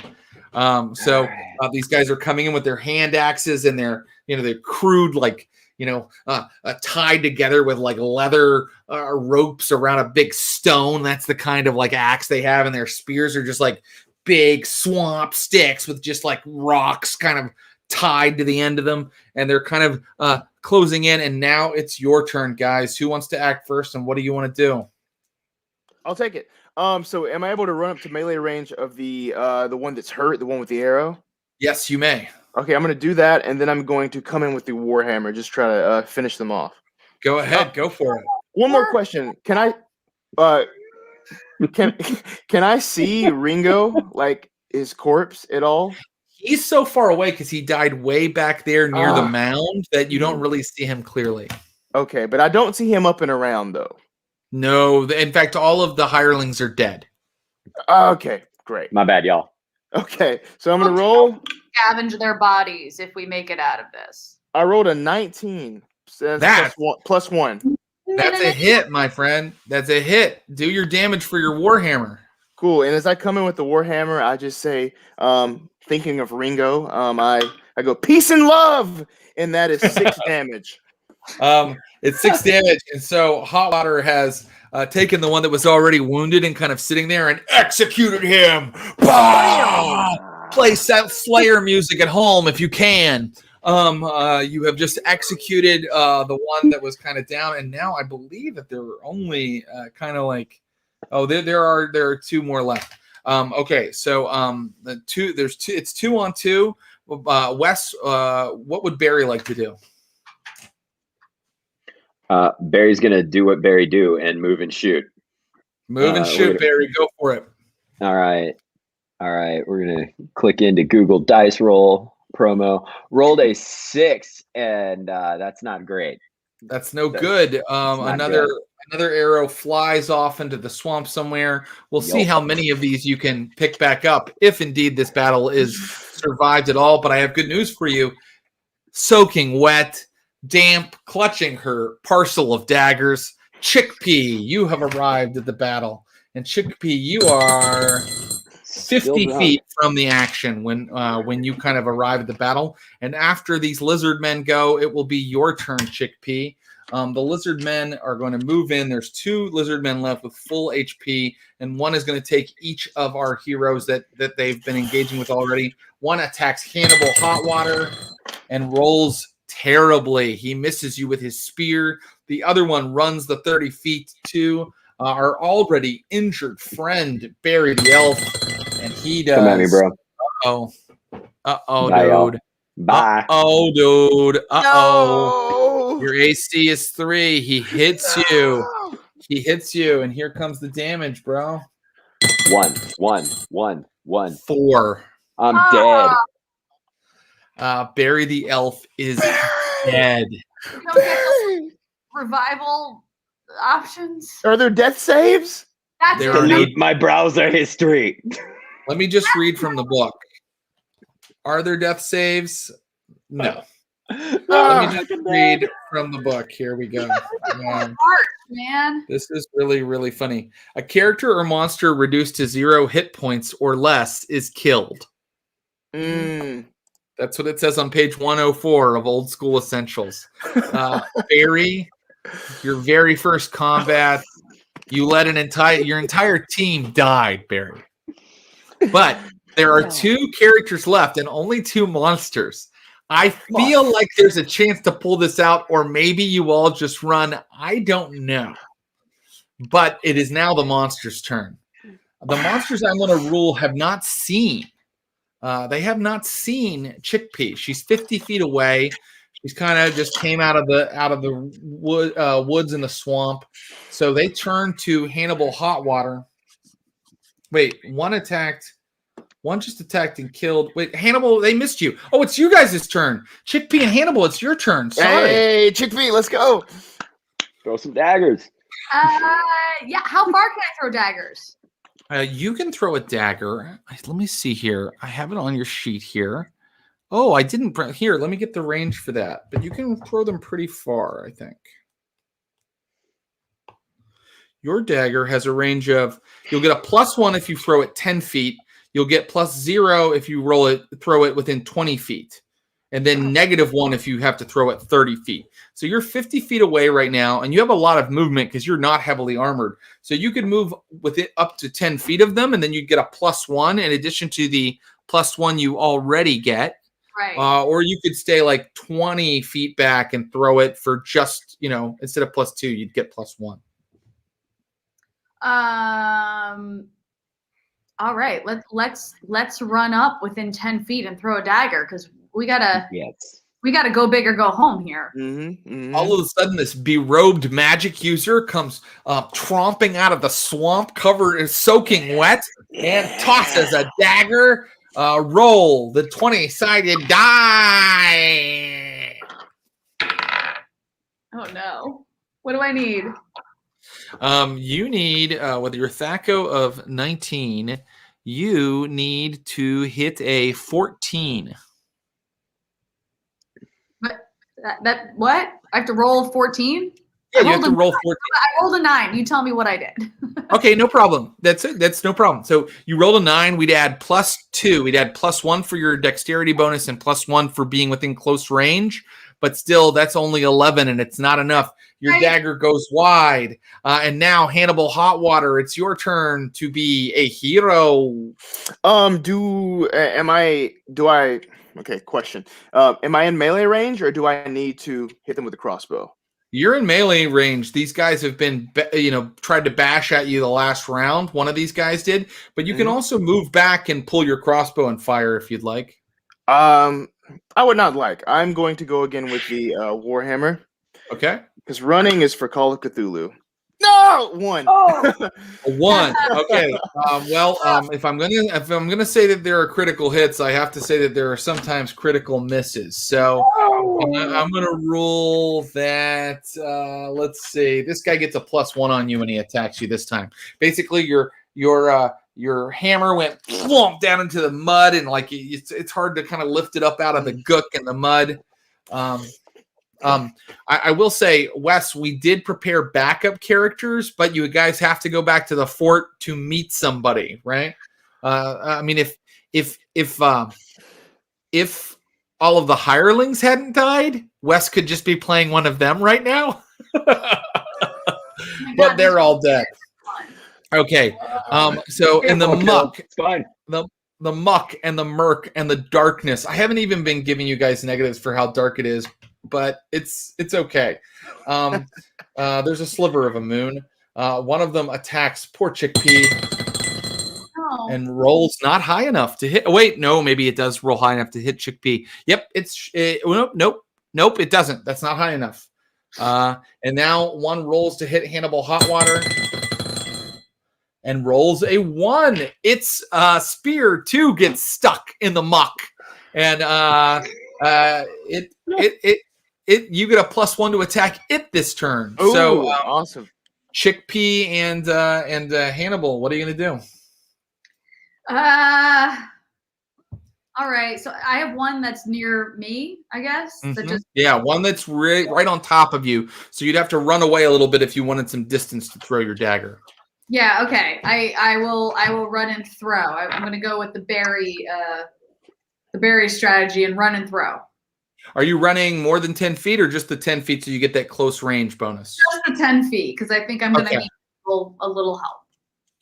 These guys are coming in with their hand axes, and they're crude, like, tied together with like leather ropes around a big stone. That's the kind of like axe they have, and their spears are just like big swamp sticks with just like rocks kind of tied to the end of them, and they're kind of closing in. And now it's your turn, guys. Who wants to act first, and what do you want to do? I'll take it. So am I able to run up to melee range of the one that's hurt, the one with the arrow? Yes, you may. Okay, I'm going to do that, and then I'm going to come in with the warhammer, just try to finish them off. Go ahead, go for it. One more question: Can I see Ringo, like his corpse at all? He's so far away because he died way back there near the mound that you don't really see him clearly. Okay, but I don't see him up and around though. No, in fact, all of the hirelings are dead. Okay, great. My bad, y'all. Okay, so I'm gonna roll. Scavenge their bodies if we make it out of this. I rolled a 19. So that's plus one. That's a hit, my friend. That's a hit. Do your damage for your warhammer. Cool. And as I come in with the warhammer, I just say, thinking of Ringo, I go peace and love, and that is 6 damage. It's 6 damage, and so Hotwater has taken the one that was already wounded and kind of sitting there and executed him. Bah! Play Slayer music at home if you can. You have just executed the one that was kind of down, and now I believe that there are only kind of like, there are 2 more left. Okay, so it's 2 on 2. Wes, what would Barry like to do? Barry's gonna do what Barry do and move and shoot. Move and shoot, Barry. Go for it. All right. We're gonna click into Google Dice Roll promo. Rolled a 6, and that's not great. That's no good. Another arrow flies off into the swamp somewhere. We'll see how many of these you can pick back up if indeed this battle is survived at all. But I have good news for you. Soaking wet, damp, clutching her parcel of daggers, Chickpea, you have arrived at the battle. And Chickpea, you are 50 feet from the action when you kind of arrive at the battle. And after these lizard men go, it will be your turn, Chickpea. The lizard men are going to move in. There's 2 lizard men left with full HP, and one is going to take each of our heroes that they've been engaging with already. One attacks Hannibal Hotwater and rolls terribly. He misses you with his spear. The other one runs the 30 feet to our already injured friend, Barry the Elf, and he does. Come at me, bro. Uh-oh, Bye, dude. y'all. Bye. Uh-oh, dude. Uh-oh. No! Your AC is 3. He hits you. He hits you, and here comes the damage, bro. 1. 4. I'm dead. Barry the Elf is dead. You don't get those revival options. Are there death saves? That's There are no- Delete my browser history. Let me just read from the book. Are there death saves? No. Let me just read from the book. Here we go. Man. This is really, really funny. A character or monster reduced to 0 hit points or less is killed. That's what it says on page 104 of Old School Essentials. Barry, your very first combat, you let your entire team died, Barry. But there are 2 characters left and only 2 monsters. I feel like there's a chance to pull this out, or maybe you all just run. I don't know. But it is now the monster's turn. The monsters I'm going to rule have not seen. They have not seen Chickpea. She's 50 feet away. She's kind of just came out of the woods in the swamp. So they turn to Hannibal Hotwater. Wait, one just attacked and killed. Wait, Hannibal, they missed you. Oh, it's you guys' turn. Chickpea and Hannibal, it's your turn. Sorry. Hey, Chickpea, let's go. Throw some daggers. Yeah. How far can I throw daggers? You can throw a dagger. Let me see here. I have it on your sheet here. Oh, I didn't bring here. Let me get the range for that. But you can throw them pretty far, I think. Your dagger has a range of, you'll get a +1 if you throw it 10 feet. You'll get +0 if you throw it within 20 feet. And then -1 if you have to throw it 30 feet. So you're 50 feet away right now, and you have a lot of movement because you're not heavily armored. So you could move with it up to 10 feet of them, and then you'd get a +1 in addition to the +1 you already get. Right. Or you could stay like 20 feet back and throw it for just, instead of +2, you'd get +1. All right. Let's run up within 10 feet and throw a dagger because we gotta go big or go home here. All of a sudden, this berobed magic user comes tromping out of the swamp, covered, soaking wet, and tosses a dagger. Roll the 20-sided die. Oh no! What do I need? You need with your THAC0 of 19. You need to hit a 14. That what? I have to roll 14? Yeah, you have to roll 14. I rolled a 9. You tell me what I did. Okay, no problem. That's it. That's no problem. So you rolled a 9. We'd add +2. We'd add +1 for your dexterity bonus and +1 for being within close range. But still, that's only 11, and it's not enough. Your dagger goes wide. And now, Hannibal Hotwater, it's your turn to be a hero. Okay, question. Am I in melee range, or do I need to hit them with a crossbow? You're in melee range. These guys have been, tried to bash at you the last round. One of these guys did. But you can also move back and pull your crossbow and fire if you'd like. I would not like. I'm going to go again with the Warhammer. Okay. Because running is for Call of Cthulhu. No, 1. Oh. A 1. Okay. If I'm gonna say that there are critical hits, I have to say that there are sometimes critical misses. So I'm gonna rule that. Let's see. This guy gets a +1 on you when he attacks you this time. Basically, your hammer went plump down into the mud, and like it's hard to kind of lift it up out of the gook and the mud. I will say, Wes, we did prepare backup characters, but you guys have to go back to the fort to meet somebody, right? I mean, if all of the hirelings hadn't died, Wes could just be playing one of them right now. But they're all dead. Okay. So in the muck, it's fine. The muck and the murk and the darkness. I haven't even been giving you guys negatives for how dark it is, but it's okay. There's a sliver of a moon. One of them attacks poor Chickpea and rolls not high enough to hit. Oh, wait, no, maybe it does roll high enough to hit Chickpea. Yep, nope, it doesn't. That's not high enough. And now one rolls to hit Hannibal Hotwater and rolls a 1. Its spear too gets stuck in the muck, and you get a +1 to attack it this turn. Ooh, so awesome. Chickpea and Hannibal, what are you gonna do? All right, so I have one that's near me, I guess. That just one that's right on top of you. So you'd have to run away a little bit if you wanted some distance to throw your dagger. Yeah. Okay. I will run and throw. I'm going to go with the berry strategy and run and throw. Are you running more than 10 feet or just the 10 feet so you get that close range bonus? Just the 10 feet because I think I'm going to need a little help.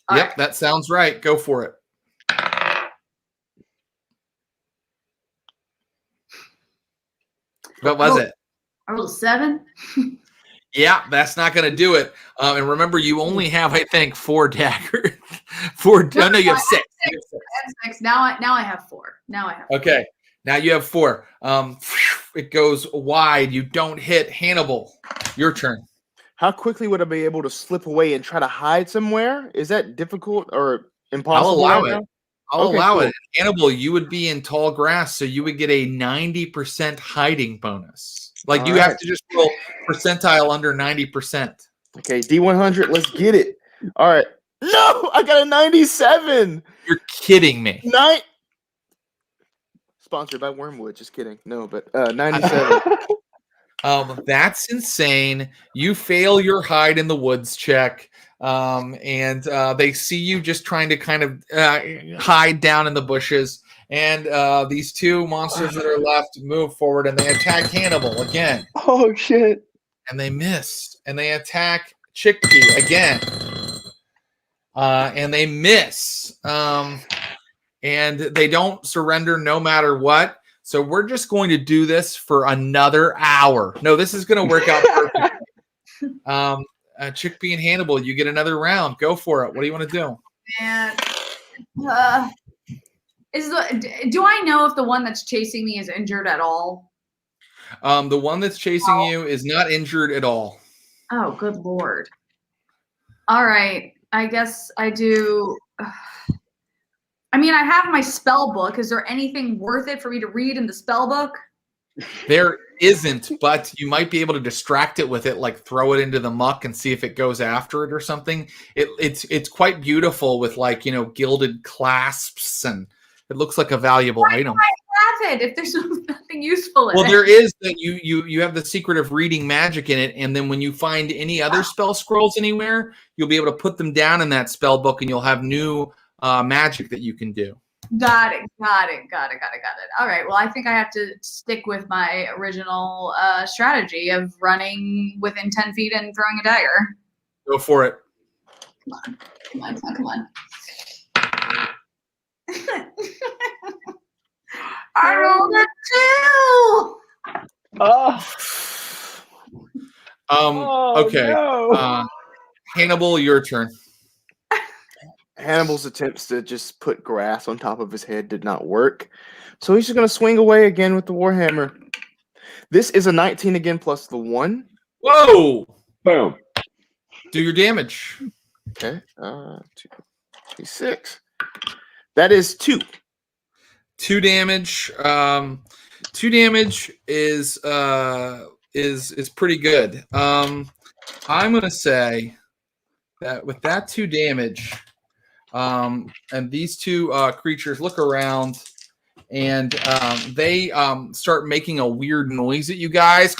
All right. That sounds right. Go for it. What was it? I rolled a 7. Yeah, that's not going to do it. And remember, you only have, I think, 4 daggers. 4. No, you have 6. I have 6. Now I have 4. Okay. Now you have 4. It goes wide. You don't hit. Hannibal, your turn. How quickly would I be able to slip away and try to hide somewhere? Is that difficult or impossible? I'll allow it. I'll allow it. Hannibal, you would be in tall grass, so you would get a 90% hiding bonus. Like you have to just roll percentile under 90%. Okay, D100, let's get it. All right. No, I got a 97. You're kidding me. Sponsored by Wormwood. Just kidding. No, but 97. That's insane. You fail your hide in the woods check. And they see you just trying to kind of hide down in the bushes. And these 2 monsters that are left move forward and they attack Hannibal again. Oh, shit. And they miss. And they attack Chickpea again. And they miss. And they don't surrender no matter what. So we're just going to do this for another hour. No, this is going to work out perfectly. Chickpea and Hannibal, you get another round. Go for it. What do you want to do? And do I know if the one that's chasing me is injured at all? The one that's chasing you is not injured at all. Oh, good Lord. All right. I guess I do. I mean, I have my spell book. Is there anything worth it for me to read in the spell book? There isn't, but you might be able to distract it with it, like throw it into the muck and see if it goes after it or something. It's quite beautiful with gilded clasps, and it looks like a valuable item. Why do I have it if there's nothing useful in it? Well, there is that you have the secret of reading magic in it, and then when you find any other spell scrolls anywhere, you'll be able to put them down in that spell book, and you'll have new magic that you can do. Got it. All right. Well, I think I have to stick with my original strategy of running within 10 feet and throwing a dagger. Go for it. Come on. I rolled a 2. Okay. No. Hannibal, your turn. Hannibal's attempts to just put grass on top of his head did not work. So he's just going to swing away again with the Warhammer. This is a 19 again plus the 1. Whoa! Boom. Do your damage. Okay. 2d6. That is 2. 2 damage. 2 damage is pretty good. I'm going to say that with that 2 damage, and these 2 creatures look around, and they start making a weird noise at you guys.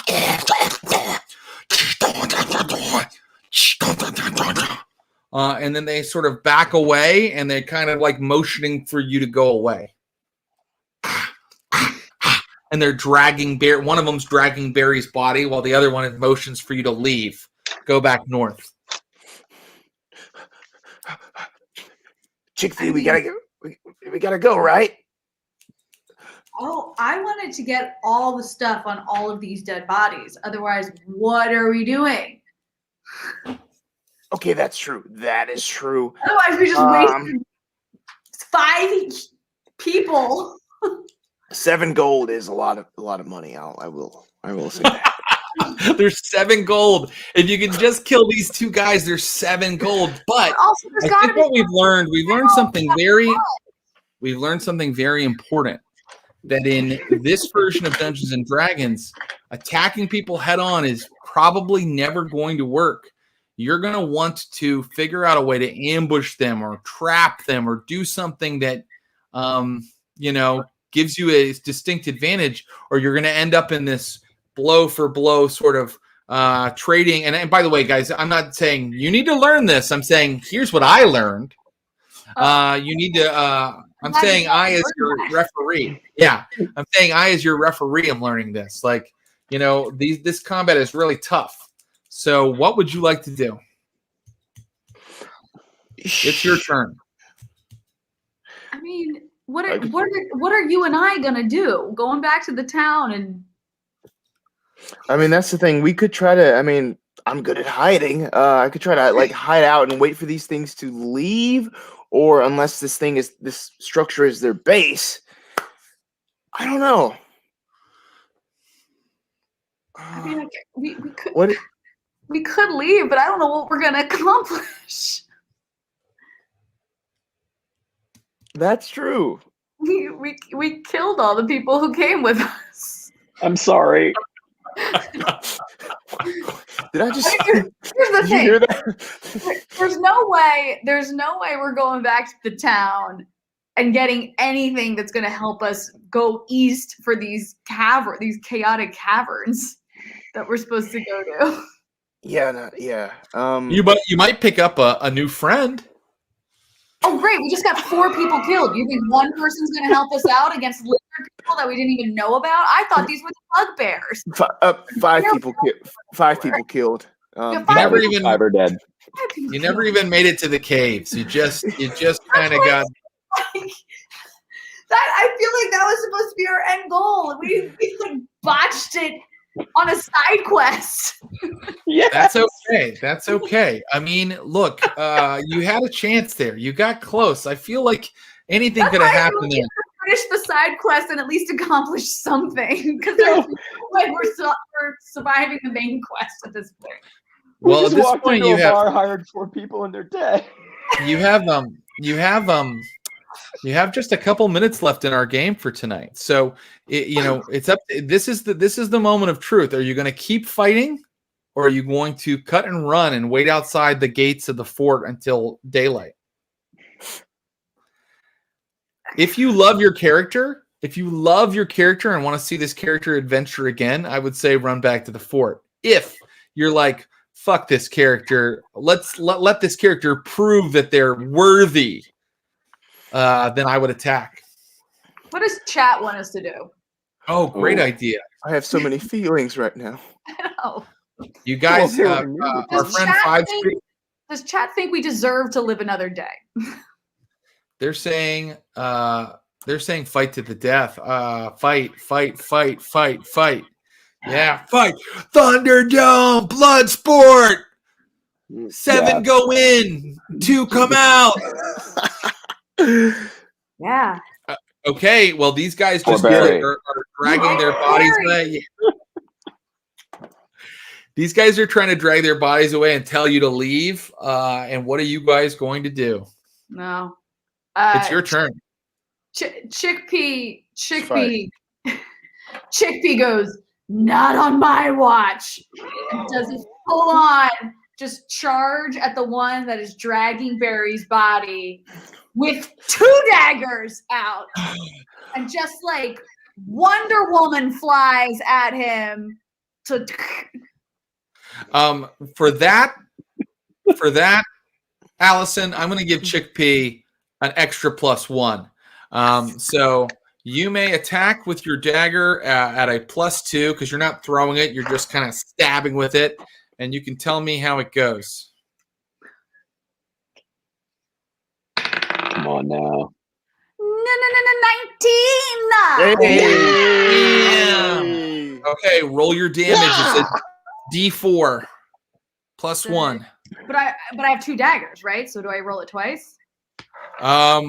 And then they sort of back away, and they kind of like motioning for you to go away. And they're dragging one of them's dragging Barry's body, while the other one motions for you to leave. Go back north. Chickpea, we gotta go, right? Oh, I wanted to get all the stuff on all of these dead bodies. Otherwise, what are we doing? Okay, that's true. That is true. Otherwise, we just wasted 5 people. 7 gold is a lot of money. I will say that. There's 7 gold. If you can just kill these 2 guys, there's 7 gold. But also, I think what we've learned something very important. That in this version of Dungeons and Dragons, attacking people head on is probably never going to work. You're going to want to figure out a way to ambush them or trap them or do something that, gives you a distinct advantage, or you're going to end up in this blow for blow sort of trading. And by the way, guys, I'm not saying you need to learn this. I'm saying here's what I learned. You need to. I'm saying I as your referee. Yeah, I'm saying I as your referee am learning this. Like, you know, this combat is really tough. So, what would you like to do? It's your turn. I mean, what are you and I gonna do? Going back to the town and. I mean, that's the thing. We could try to. I mean, I'm good at hiding. I could try to like hide out and wait for these things to leave, or unless this structure is their base. I don't know. I mean, we could. What? We could leave, but I don't know what we're gonna accomplish. That's true. We killed all the people who came with us. I'm sorry. Did I just? Here's the thing. Hear that? There's no way we're going back to the town and getting anything that's going to help us go east for these chaotic caverns that we're supposed to go to. Yeah, yeah. You might pick up a new friend. Oh, great! We just got 4 people killed. You think one person's going to help us out against lizard people that we didn't even know about? I thought these were the bugbears. 5 people killed. 5 people killed. Five are dead. You never even made it to the caves. You just kind of got. That I feel like that was supposed to be our end goal. We like botched it on a side quest. Yeah, that's okay. That's okay. I mean, look, you had a chance there. You got close. I feel like anything could have happened there. Finish the side quest and at least accomplish something, because like we're surviving the main quest at this point. Well, at this point, you have hired 4 people and they're dead. You have just a couple minutes left in our game for tonight. So, it's up. This is the moment of truth. Are you going to keep fighting, or are you going to cut and run and wait outside the gates of the fort until daylight? If you love your character and want to see this character adventure again, I would say run back to the fort. If you're like, fuck this character, let this character prove that they're worthy, then I would attack. What does chat want us to do? Oh, great idea. I have so many feelings right now. I know. You guys, our friend 5 Street. Does chat think we deserve to live another day? They're saying fight to the death. Fight. Yeah, fight. Thunderdome, blood sport. 7 go in, 2 come out. Yeah. Okay, well, these guys just are dragging their bodies away. These guys are trying to drag their bodies away and tell you to leave. And what are you guys going to do? No. It's your turn. Chickpea goes, not on my watch. And does a full on just charge at the one that is dragging Barry's body with 2 daggers out. And just like Wonder Woman flies at him to for that, Alison, I'm going to give Chickpea an extra +1. So you may attack with your dagger at a +2 because you're not throwing it; you're just kind of stabbing with it, and you can tell me how it goes. Come on now. 19. Damn. Okay, roll your damage. It's a D4 +1. But I have 2 daggers, right? So do I roll it twice? That's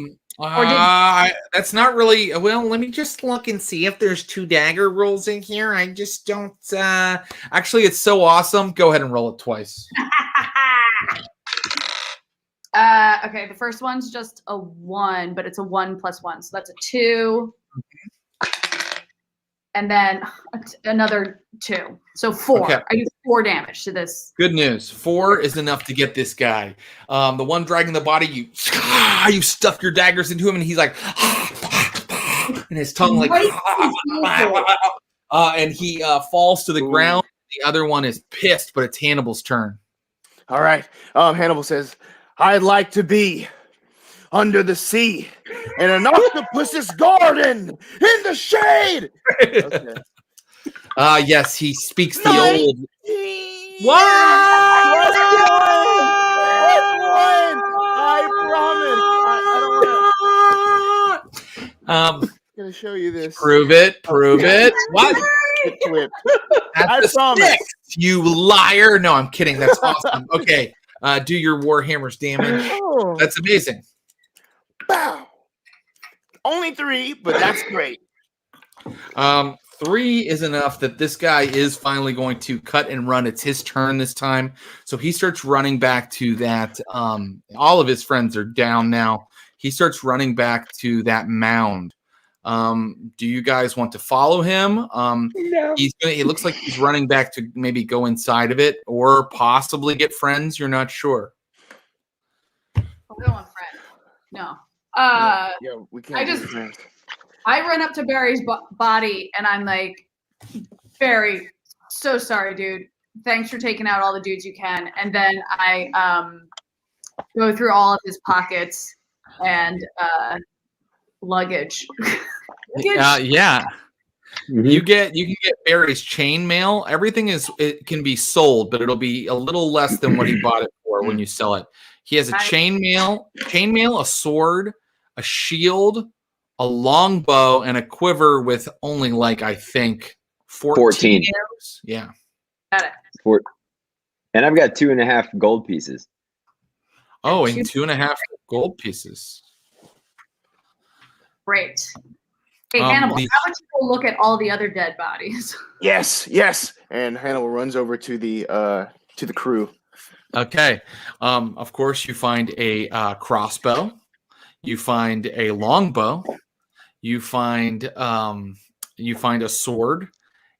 not really. Well, let me just look and see if there's 2 dagger rolls in here. I just don't. Actually, it's so awesome. Go ahead and roll it twice. Okay, the first one's just a 1, but it's a 1 + 1, so that's a 2. And then another 2, so 4. Okay. I do 4 damage to this. Good news. 4 is enough to get this guy. The one dragging the body, you stuff your daggers into him, and he's like, and his tongue like, and he falls to the ground. The other one is pissed, but it's Hannibal's turn. All right. Hannibal says, "I'd like to be under the sea in an octopus's garden in the shade." Okay. Yes, he speaks the old. What? I promise. I'm gonna show you this. Prove it. Prove it. What? I promise. You liar. No, I'm kidding. That's awesome. Okay. Do your Warhammer's damage. Oh. That's amazing. Bow. Only 3, but that's great. 3 is enough that this guy is finally going to cut and run. It's his turn this time. So he starts running back to that. All of his friends are down now. He starts running back to that mound. Do you guys want to follow him? No. It looks like he's running back to maybe go inside of it or possibly get friends. You're not sure. I don't want friends. No. Yeah, we can't. I run up to Barry's body and I'm like, Barry, so sorry, dude. Thanks for taking out all the dudes you can. And then I go through all of his pockets and luggage. Yeah. Mhm. You can get Barry's chainmail. Everything it can be sold, but it'll be a little less than what he bought it for when you sell it. He has a chainmail, a sword, a shield, a long bow, and a quiver with only I think 14 arrows. Yeah. Got it. And I've got 2.5 gold pieces. Oh, and 2.5 gold pieces. Great. Hey, Hannibal, how about you go look at all the other dead bodies? Yes. And Hannibal runs over to the crew. Okay. Of course, you find a crossbow. You find a longbow. You find a sword,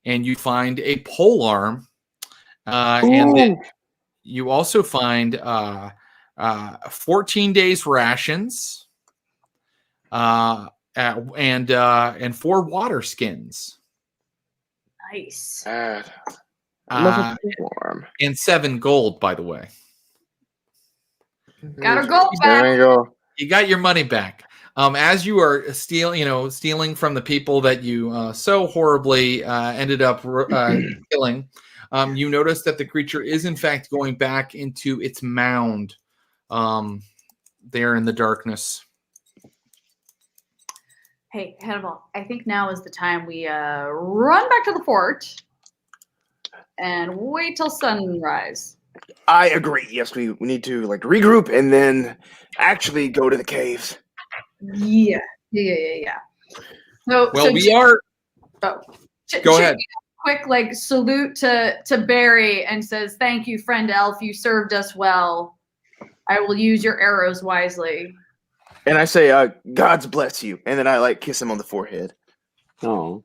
and you find a polearm, and then you also find 14 days rations, and 4 water skins. Nice. And 7 gold, by the way. Got our gold back. There you go. You got your money back. As you are stealing from the people that you so horribly ended up killing, you notice that the creature is in fact going back into its mound there in the darkness. Hey, Hannibal, I think now is the time we run back to the fort and wait till sunrise. I agree. Yes, we need to regroup and then actually go to the caves. Yeah. So, we are. Go ahead. Quick, salute to Barry and says, "Thank you, friend elf. You served us well. I will use your arrows wisely." And I say, "God's bless you," and then I kiss him on the forehead. Oh,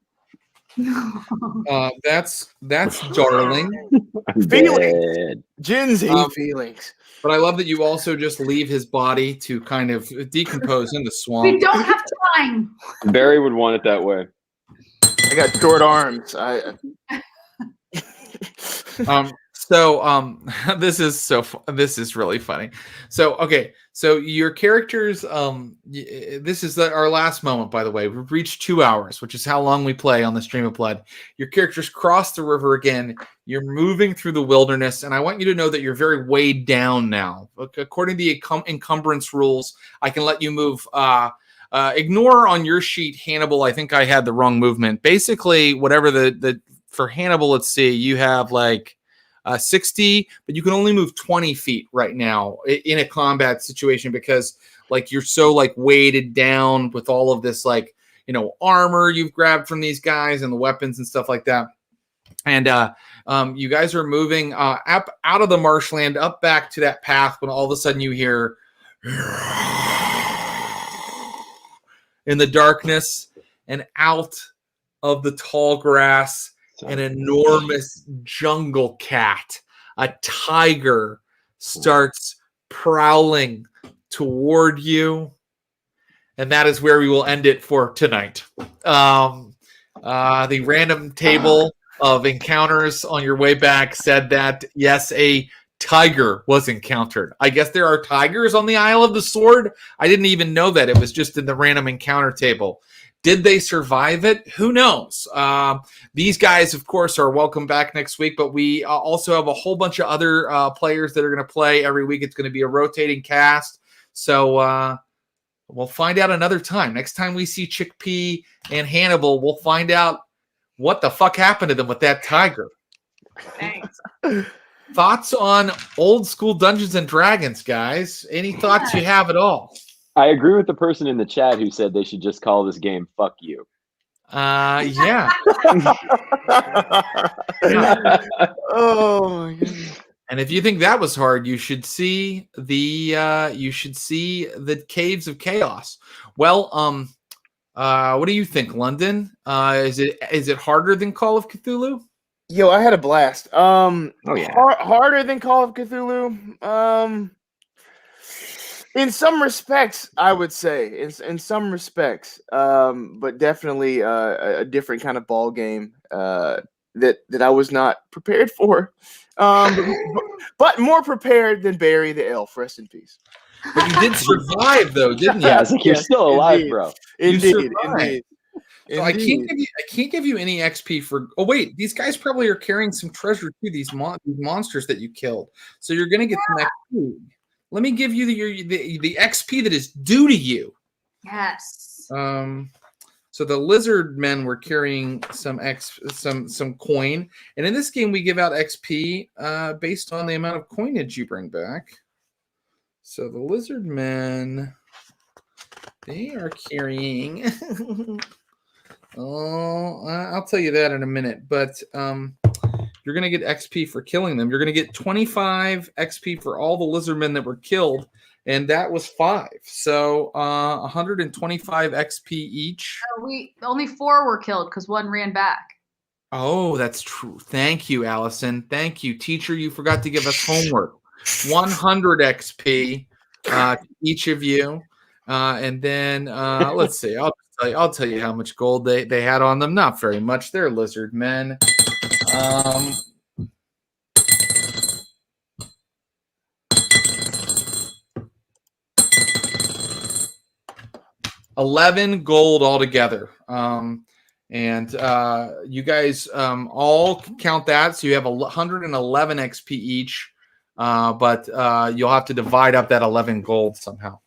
that's darling. Feelings, Gen Z feelings. But I love that you also just leave his body to kind of decompose in the swamp. We don't have time. Barry would want it that way. I got short arms. This is really funny. So your characters, this is our last moment, by the way. We've reached 2 hours, which is how long we play on the Stream of Blood. Your characters cross the river again. You're moving through the wilderness, and I want you to know that you're very weighed down now. According to the encumbrance rules, I can let you move. Ignore on your sheet, Hannibal. I think I had the wrong movement. Basically, whatever for Hannibal, let's see, you have 60, but you can only move 20 feet right now in a combat situation because you're so weighted down with all of this armor you've grabbed from these guys and the weapons and stuff like that. And you guys are moving up out of the marshland up back to that path when all of a sudden you hear in the darkness and out of the tall grass an enormous jungle cat, a tiger, starts prowling toward you. and that is where we will end it for tonight. The random table of encounters on your way back said that, yes, a tiger was encountered. I guess there are tigers on the Isle of the Sword. I didn't even know that. It was just in the random encounter table. Did they survive it? Who knows? These guys, of course, are welcome back next week, but we also have a whole bunch of other players that are going to play every week. It's going to be a rotating cast. So we'll find out another time. Next time we see Chickpea and Hannibal, we'll find out what the fuck happened to them with that tiger. Thanks. Thoughts on old school Dungeons and Dragons, guys? Any thoughts you have at all? I agree with the person in the chat who said they should just call this game "Fuck You." Yeah. Oh my goodness. And if you think that was hard, you should see the Caves of Chaos. Well, what do you think, London? Is it harder than Call of Cthulhu? Yo, I had a blast. Oh yeah. Harder than Call of Cthulhu. In some respects, I would say. In some respects, but definitely a different kind of ball game that I was not prepared for. But more prepared than Barry the Elf. Rest in peace. But you did survive, though, didn't you? Yeah, it's like you're still alive, indeed. bro. Indeed. So I can't give you any XP for. Oh wait, these guys probably are carrying some treasure too. These monsters that you killed, so you're gonna get some XP. Let me give you the XP that is due to you. Yes. So the lizard men were carrying some coin, and in this game we give out XP based on the amount of coinage you bring back. So the lizard men, they are carrying. I'll tell you that in a minute, but you're going to get XP for killing them. You're going to get 25 XP for all the lizardmen that were killed, and that was 5. So 125 XP each. Only 4 were killed because 1 ran back. Oh, that's true. Thank you, Alison. Thank you, teacher. You forgot to give us homework. 100 XP to each of you, and then let's see. I'll tell you how much gold they had on them. Not very much. They're lizard men. 11 gold altogether. And you guys all count that, so you have 111 XP each. But you'll have to divide up that 11 gold somehow.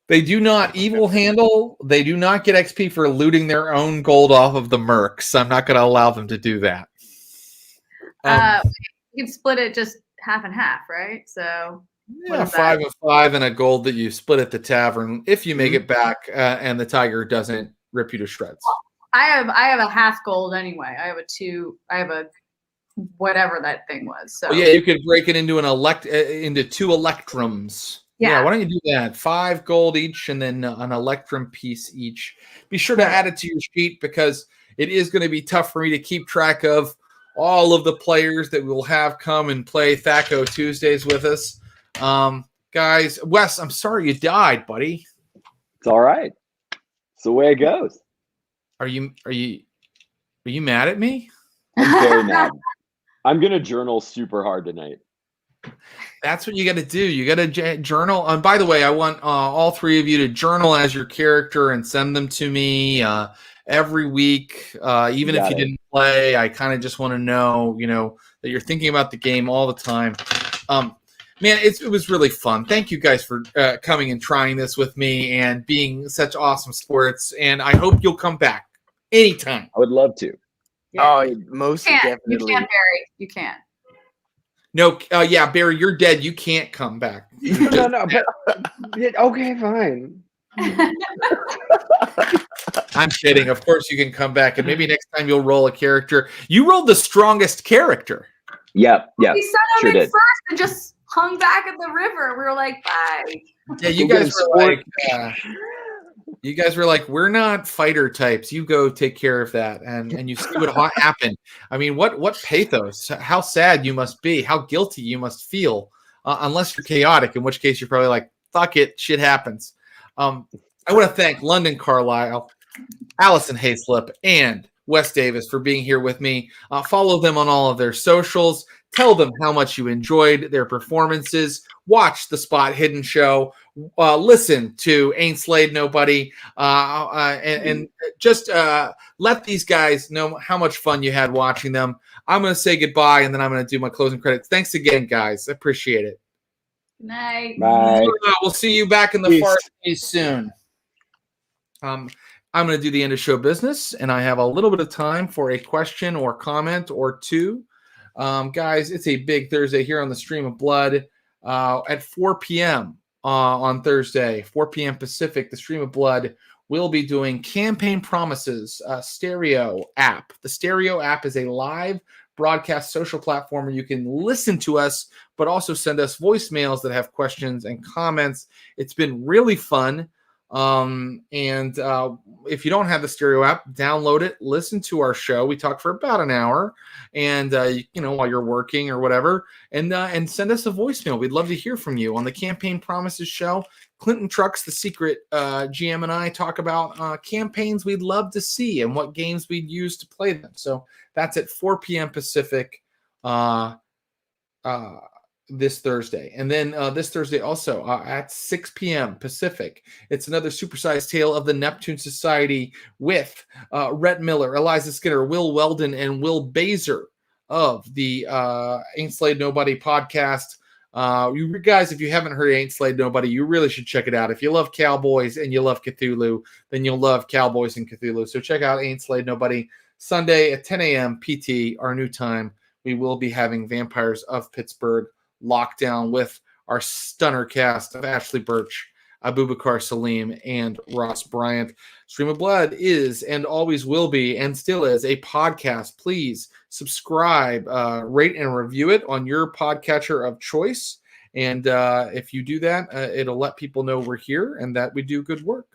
They do not evil handle. They do not get XP for looting their own gold off of the mercs. I'm not going to allow them to do that. You can split it just half and half, right? So yeah, 5 and 5 and a gold that you split at the tavern if you make it back, and the tiger doesn't rip you to shreds. I have a half gold anyway. I have a whatever that thing was. So yeah, you could break it into into 2 electrums. Yeah, why don't you do that? 5 gold each, and then an electrum piece each. Be sure to add it to your sheet because it is going to be tough for me to keep track of all of the players that we'll have come and play THAC0 Tuesdays with us. Guys, Wes, I'm sorry you died, buddy. It's all right. It's the way it goes. Are you mad at me? I'm very mad. I'm gonna journal super hard tonight. That's what you got to do. You got to journal. And by the way, I want all 3 of you to journal as your character and send them to me every week. Even if you didn't play, I kind of just want to know, that you're thinking about the game all the time. Man, it was really fun. Thank you guys for coming and trying this with me and being such awesome sports. And I hope you'll come back anytime. I would love to. Yeah. Oh, most definitely. You can't, Barry. You can't. No, yeah, Barry, you're dead. You can't come back. No, but okay, fine. I'm kidding. Of course you can come back, and maybe next time you'll roll a character. You rolled the strongest character. Yep. We sent him in first and just hung back at the river. We were like, bye. Yeah, you guys were like, we're not fighter types. You go take care of that, and you see what happened. I mean, what pathos? How sad you must be. How guilty you must feel, unless you're chaotic. In which case, you're probably like, fuck it, shit happens. I want to thank London Carlisle, Alison Haislip, and Wes Davis for being here with me. Follow them on all of their socials. Tell them how much you enjoyed their performances. Watch the Spot Hidden show. Listen to Ain't Slayed Nobody. And just let these guys know how much fun you had watching them. I'm going to say goodbye, and then I'm going to do my closing credits. Thanks again, guys. I appreciate it. Good night. Bye. We'll see you back in the far east soon. I'm going to do the end of show business, and I have a little bit of time for a question or comment or two. Guys, it's a big Thursday here on the Stream of Blood at 4 p.m. On Thursday, 4 p.m. Pacific. The Stream of Blood will be doing Campaign Promises stereo app. The stereo app is a live broadcast social platform where you can listen to us, but also send us voicemails that have questions and comments. It's been really fun. If you don't have the stereo app, download it, listen to our show. We talk for about an hour, and while you're working or whatever, and send us a voicemail. We'd love to hear from you. On the Campaign Promises show, Clinton Trucks, the secret GM, and I talk about campaigns we'd love to see and what games we'd use to play them. So that's at 4 p.m. Pacific this Thursday. And then this Thursday also at 6 p.m. Pacific, it's another supersized tale of the Neptune Society with Rhett Miller, Eliza Skinner, Will Weldon, and Will Baser of the Ain't Slayed Nobody podcast. You guys, if you haven't heard Ain't Slayed Nobody, you really should check it out. If you love cowboys and you love Cthulhu, then you'll love Cowboys and Cthulhu. So check out Ain't Slayed Nobody Sunday at 10 a.m. PT, our new time. We will be having Vampires of Pittsburgh lockdown with our stunner cast of Ashley Birch, Abubakar Salim, and Ross Bryant. Stream of Blood is and always will be and still is a podcast. Please subscribe, rate, and review it on your podcatcher of choice. And if you do that, it'll let people know we're here and that we do good work.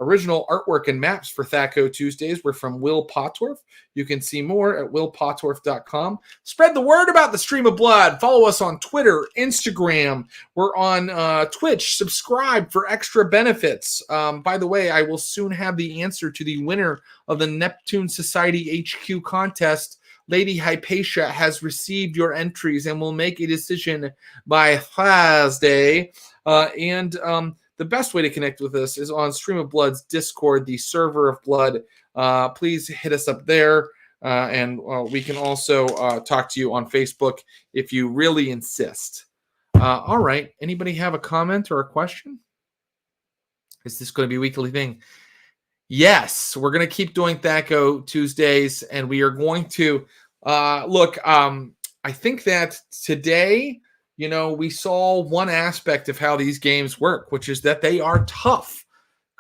Original artwork and maps for THAC0 Tuesdays were from Will Pottorf. You can see more at willpottorf.com. Spread the word about the Stream of Blood. Follow us on Twitter, Instagram. We're on Twitch. Subscribe for extra benefits. By the way, I will soon have the answer to the winner of the Neptune Society HQ contest. Lady Hypatia has received your entries and will make a decision by Thursday. The best way to connect with us is on Stream of Blood's Discord, the server of blood. Please hit us up there. And we can also talk to you on Facebook if you really insist. All right. Anybody have a comment or a question? Is this going to be a weekly thing? Yes. We're going to keep doing THAC0 Tuesdays. And we are going to look. I think that today, we saw one aspect of how these games work, which is that they are tough.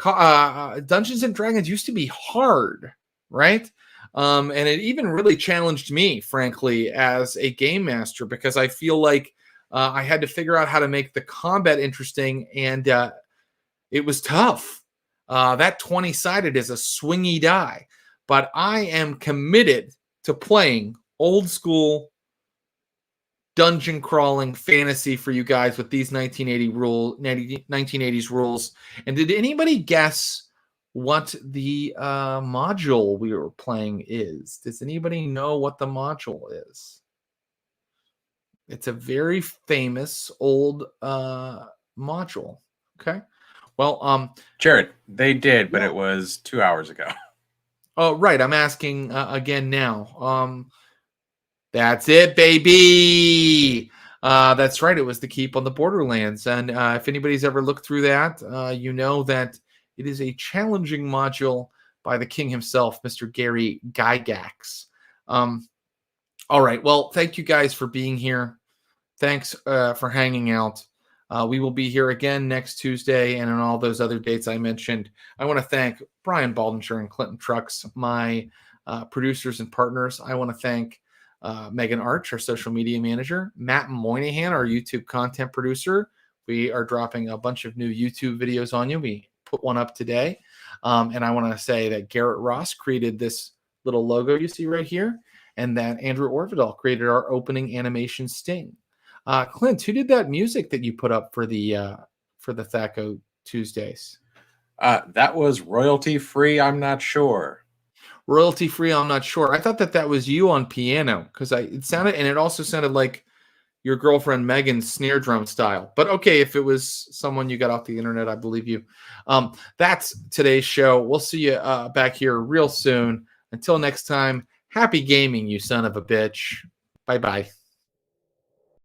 Dungeons and Dragons used to be hard, right? And it even really challenged me, frankly, as a game master, because I feel like I had to figure out how to make the combat interesting, and it was tough. That 20-sided is a swingy die, but I am committed to playing old school dungeon crawling fantasy for you guys with these 1980s rules. And did anybody guess what the module we were playing is? Does anybody know what the module is? It's a very famous old module. Okay. Well, Jared, they did, but it was 2 hours ago. Oh, right. I'm asking again now. That's it, baby. That's right. It was the Keep on the Borderlands. And if anybody's ever looked through that, you know that it is a challenging module by the king himself, Mr. Gary Gygax. All right. Well, thank you guys for being here. Thanks for hanging out. We will be here again next Tuesday and on all those other dates I mentioned. I want to thank Brian Baldinger and Clinton Trucks, my producers and partners. I want to thank Megan Arch, our social media manager, Matt Moynihan, our YouTube content producer. We are dropping a bunch of new YouTube videos on you. We put one up today. And I want to say that Garrett Ross created this little logo you see right here, and that Andrew Orvidal created our opening animation sting. Clint, who did that music that you put up for the THAC0 Tuesdays? That was royalty free. I'm not sure. Royalty free. I'm not sure. I thought that was you on piano because it sounded, and it also sounded like your girlfriend Megan's snare drum style. But okay, if it was someone you got off the internet, I believe you. That's today's show. We'll see you back here real soon. Until next time, happy gaming, you son of a bitch. Bye-bye.